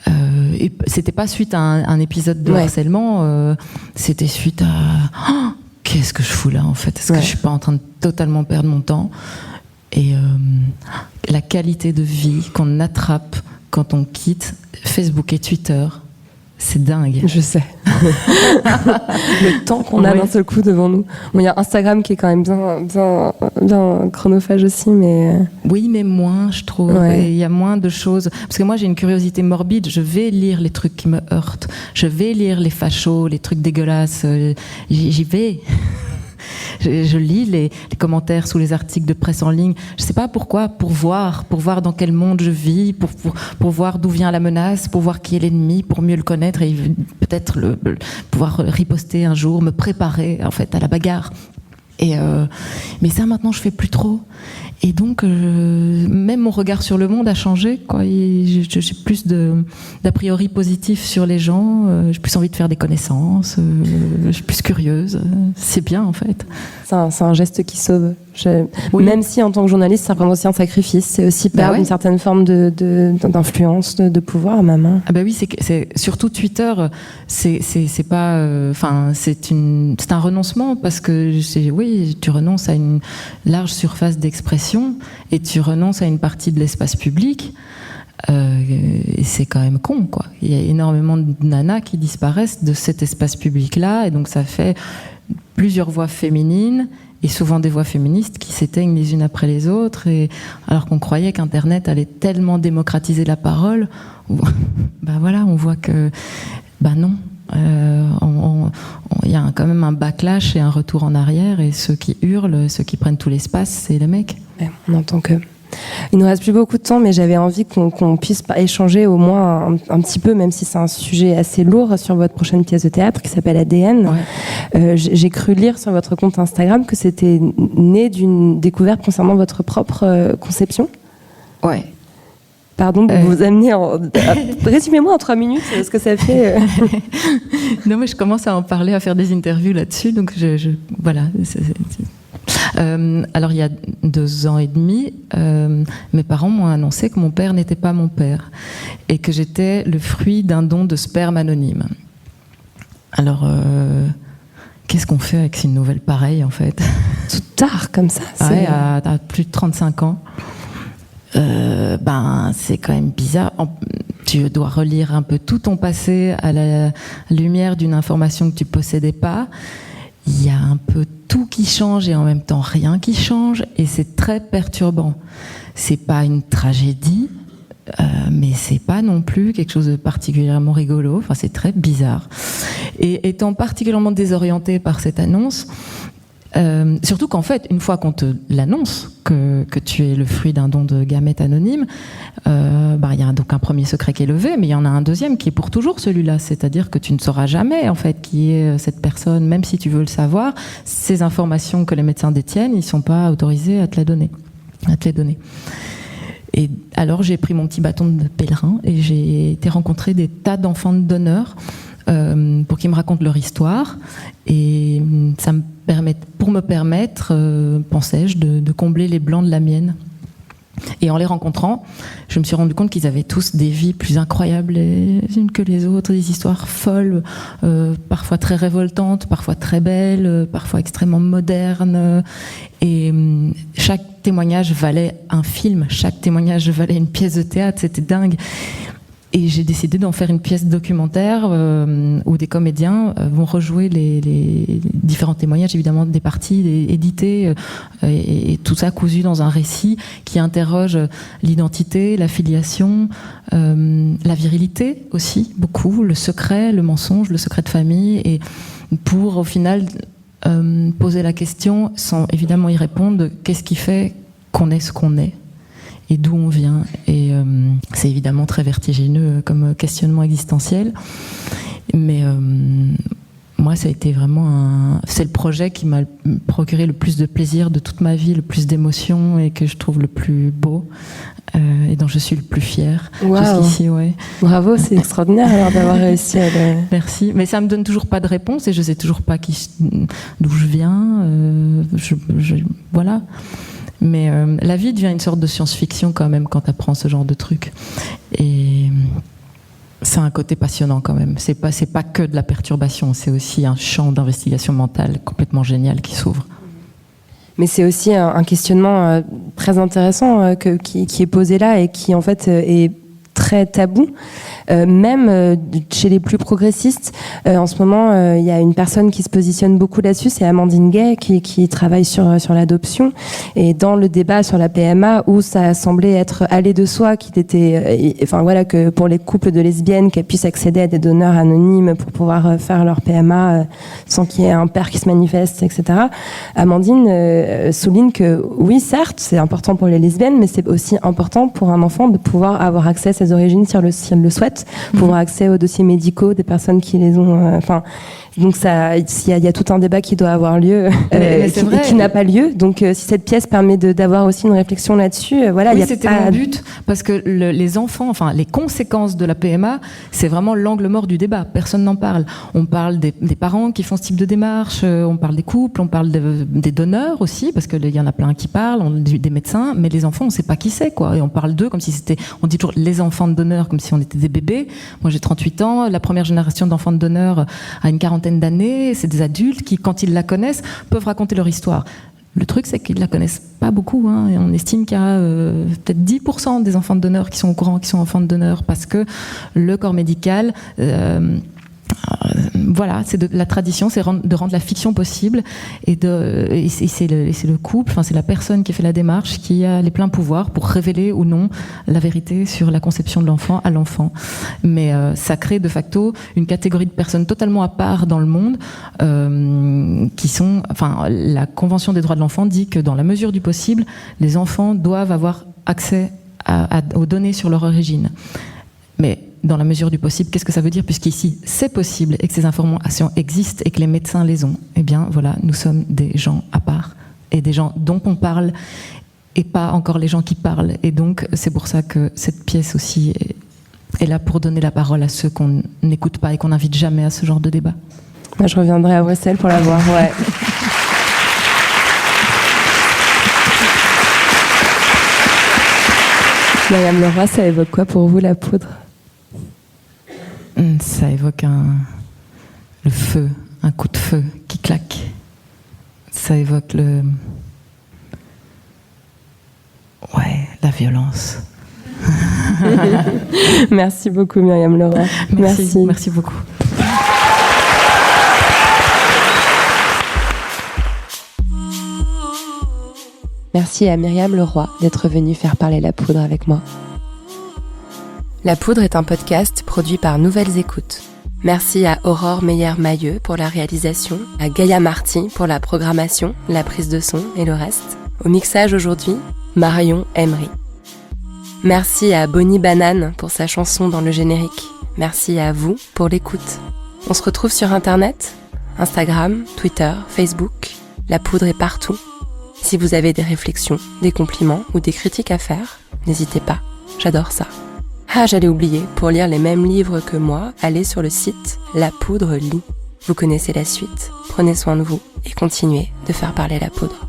Speaker 7: Et c'était pas suite à un épisode de harcèlement, c'était suite à... qu'est-ce que je fous là en fait? Est-ce que je suis pas en train de totalement perdre mon temps? Et la qualité de vie qu'on attrape quand on quitte Facebook et Twitter, c'est dingue.
Speaker 1: Je sais. Le temps qu'on a d'un seul coup devant nous. Bon, il y a Instagram qui est quand même bien chronophage aussi, mais...
Speaker 7: Oui, mais moins, je trouve. Il y a moins de choses. Parce que moi, j'ai une curiosité morbide. Je vais lire les trucs qui me heurtent. Je vais lire les fachos, les trucs dégueulasses. J'y vais. Je lis les commentaires sous les articles de presse en ligne. Je ne sais pas pourquoi, pour voir dans quel monde je vis, pour voir d'où vient la menace, pour voir qui est l'ennemi, pour mieux le connaître et peut-être pouvoir riposter un jour, me préparer en fait à la bagarre. Mais ça maintenant je fais plus trop. Et donc même mon regard sur le monde a changé, quoi. J'ai plus d'a priori positif sur les gens. J'ai plus envie de faire des connaissances. Je suis plus curieuse. C'est bien en fait.
Speaker 1: C'est un geste qui sauve. Même si en tant que journaliste, ça représente aussi un sacrifice. C'est aussi perdre une certaine forme d'influence, de pouvoir à ma main.
Speaker 7: Ah bah oui, c'est surtout Twitter. C'est pas. C'est un renoncement parce que tu renonces à une large surface d'expression et tu renonces à une partie de l'espace public. Et c'est quand même con, quoi. Il y a énormément de nanas qui disparaissent de cet espace public-là, et donc ça fait plusieurs voix féminines, et souvent des voix féministes qui s'éteignent les unes après les autres, et alors qu'on croyait qu'Internet allait tellement démocratiser la parole, on voit que non. Il y a quand même un backlash et un retour en arrière, et ceux qui hurlent, ceux qui prennent tout l'espace, c'est les mecs.
Speaker 1: On entend que... Il nous reste plus beaucoup de temps, mais j'avais envie qu'on puisse échanger au moins un petit peu, même si c'est un sujet assez lourd, sur votre prochaine pièce de théâtre qui s'appelle ADN. J'ai cru lire sur votre compte Instagram que c'était né d'une découverte concernant votre propre conception.
Speaker 7: Ouais.
Speaker 1: Pardon de vous amener résumez-moi en 3 minutes ce que ça fait.
Speaker 7: Non, mais je commence à en parler, à faire des interviews là-dessus, donc voilà. Alors il y a 2 ans et demi, mes parents m'ont annoncé que mon père n'était pas mon père et que j'étais le fruit d'un don de sperme anonyme. Alors qu'est-ce qu'on fait avec une nouvelle pareille en fait?
Speaker 1: Tout tard comme ça.
Speaker 7: À plus de 35 ans. C'est quand même bizarre. Tu dois relire un peu tout ton passé à la lumière d'une information que tu possédais pas. Il y a un peu tout qui change et en même temps rien qui change, et c'est très perturbant. C'est pas une tragédie, mais c'est pas non plus quelque chose de particulièrement rigolo. Enfin, c'est très bizarre. Et étant particulièrement désorientée par cette annonce, surtout qu'en fait, une fois qu'on te l'annonce que tu es le fruit d'un don de gamètes anonyme, il y a donc un premier secret qui est levé, mais il y en a un deuxième qui est pour toujours celui-là, c'est-à-dire que tu ne sauras jamais en fait qui est cette personne, même si tu veux le savoir. Ces informations que les médecins détiennent, ils sont pas autorisés à te les donner. Et alors j'ai pris mon petit bâton de pèlerin et j'ai été rencontrer des tas d'enfants de donneurs pour qu'ils me racontent leur histoire, et ça pour me permettre, pensais-je, de combler les blancs de la mienne. Et en les rencontrant, je me suis rendu compte qu'ils avaient tous des vies plus incroyables les unes que les autres, des histoires folles, parfois très révoltantes, parfois très belles, parfois extrêmement modernes. Et chaque témoignage valait un film, chaque témoignage valait une pièce de théâtre, c'était dingue. Et j'ai décidé d'en faire une pièce documentaire où des comédiens vont rejouer les différents témoignages, évidemment des parties éditées, et tout ça cousu dans un récit qui interroge l'identité, la filiation, la virilité aussi, beaucoup, le secret, le mensonge, le secret de famille, et pour au final poser la question, sans évidemment y répondre, de qu'est-ce qui fait qu'on est ce qu'on est et d'où on vient. Et c'est évidemment très vertigineux comme questionnement existentiel, mais moi ça a été vraiment c'est le projet qui m'a procuré le plus de plaisir de toute ma vie, le plus d'émotions, et que je trouve le plus beau, et dont je suis le plus fière jusqu'ici.
Speaker 1: Bravo, c'est extraordinaire alors d'avoir réussi à le...
Speaker 7: Merci, mais ça me donne toujours pas de réponse et je sais toujours pas d'où je viens, voilà. Mais la vie devient une sorte de science-fiction quand même quand tu apprends ce genre de trucs. Et C'est un côté passionnant quand même. C'est pas que de la perturbation, c'est aussi un champ d'investigation mentale complètement génial qui s'ouvre.
Speaker 1: Mais c'est aussi un questionnement très intéressant qui est posé là et qui en fait est très tabou, même chez les plus progressistes. En ce moment, il y a une personne qui se positionne beaucoup là-dessus, c'est Amandine Gay, qui travaille sur l'adoption. Et dans le débat sur la PMA, où ça semblait être allé de soi qu'il était, que pour les couples de lesbiennes, qu'elles puissent accéder à des donneurs anonymes pour pouvoir faire leur PMA sans qu'il y ait un père qui se manifeste, etc. Amandine souligne que oui, certes, c'est important pour les lesbiennes, mais c'est aussi important pour un enfant de pouvoir avoir accès à ses origines si elle le souhaite, pour avoir accès aux dossiers médicaux des personnes qui les ont. Donc il y a tout un débat qui doit avoir lieu, qui n'a pas lieu. Donc si cette pièce permet d'avoir aussi une réflexion là-dessus, voilà.
Speaker 7: Oui, c'était mon but, parce que les enfants, les conséquences de la PMA, c'est vraiment l'angle mort du débat. Personne n'en parle. On parle des parents qui font ce type de démarche, on parle des couples, on parle des donneurs aussi, parce qu'il y en a plein qui parlent, des médecins, mais les enfants, on ne sait pas qui c'est, quoi. Et on parle d'eux comme si on dit toujours les enfants de donneurs, comme si on était des bébés. Moi, j'ai 38 ans, la première génération d'enfants de donneurs a une quarantaine d'années, c'est des adultes qui, quand ils la connaissent, peuvent raconter leur histoire. Le truc, c'est qu'ils ne la connaissent pas beaucoup, et on estime qu'il y a peut-être 10% des enfants de donneurs qui sont au courant qu'ils sont enfants de donneurs, parce que le corps médical... c'est de la tradition, c'est de rendre la fiction possible, et c'est le couple, c'est la personne qui fait la démarche qui a les pleins pouvoirs pour révéler ou non la vérité sur la conception de l'enfant à l'enfant. Mais ça crée de facto une catégorie de personnes totalement à part dans le monde, qui sont, la Convention des droits de l'enfant dit que dans la mesure du possible, les enfants doivent avoir accès aux données sur leur origine. Mais dans la mesure du possible, qu'est-ce que ça veut dire, puisqu'ici c'est possible et que ces informations existent et que les médecins les ont? Eh bien voilà, nous sommes des gens à part et des gens dont on parle et pas encore les gens qui parlent. Et donc c'est pour ça que cette pièce aussi est là pour donner la parole à ceux qu'on n'écoute pas et qu'on n'invite jamais à ce genre de débat.
Speaker 1: Moi, je reviendrai à Bruxelles pour la voir, ouais. Myriam Leroy, ça évoque quoi pour vous, la poudre?
Speaker 7: Ça évoque le feu, un coup de feu qui claque. Ça évoque la violence.
Speaker 1: Merci beaucoup, Myriam Leroy.
Speaker 7: Merci beaucoup.
Speaker 1: Merci à Myriam Leroy d'être venue faire parler la poudre avec moi. La Poudre est un podcast produit par Nouvelles Écoutes. Merci à Aurore Meyer-Mailleux pour la réalisation, à Gaïa Marty pour la programmation, la prise de son et le reste. Au mixage aujourd'hui, Marion Emery. Merci à Bonnie Banane pour sa chanson dans le générique. Merci à vous pour l'écoute. On se retrouve sur Internet, Instagram, Twitter, Facebook. La Poudre est partout. Si vous avez des réflexions, des compliments ou des critiques à faire, n'hésitez pas, j'adore ça. Ah, j'allais oublier, pour lire les mêmes livres que moi, allez sur le site La Poudre lit. Vous connaissez la suite, prenez soin de vous et continuez de faire parler la poudre.